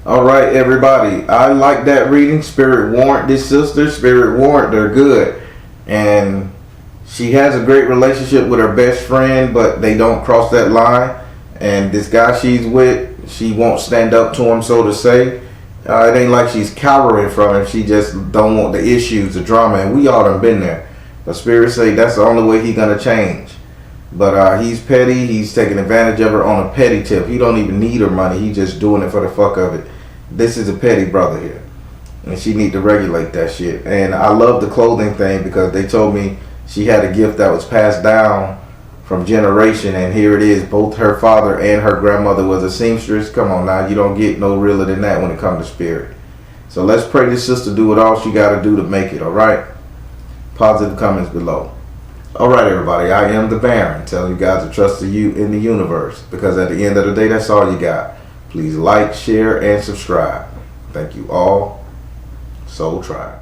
All right, everybody. I like that reading. Spirit warrant this sister. Spirit warrant, they're good. And she has a great relationship with her best friend, but they don't cross that line. And this guy she's with, she won't stand up to him, so to say. It ain't like she's cowering from him. She just don't want the issues, the drama. And we all done been there. But Spirit say that's the only way he gonna change. But he's petty. He's taking advantage of her on a petty tip. He don't even need her money. He's just doing it for the fuck of it. This is a petty brother here. and she need to regulate that shit. And I love the clothing thing because they told me she had a gift that was passed down from generation, and here it is. Both her father and her grandmother was a seamstress. Come on now, you don't get no realer than that when it comes to spirit. So let's pray this sister do what all she got to do to make it, all right? Positive comments below. All right, everybody, I am the Baron, telling you guys to trust you in the universe, because at the end of the day, that's all you got. Please like, share, and subscribe. Thank you all. Soul Tribe.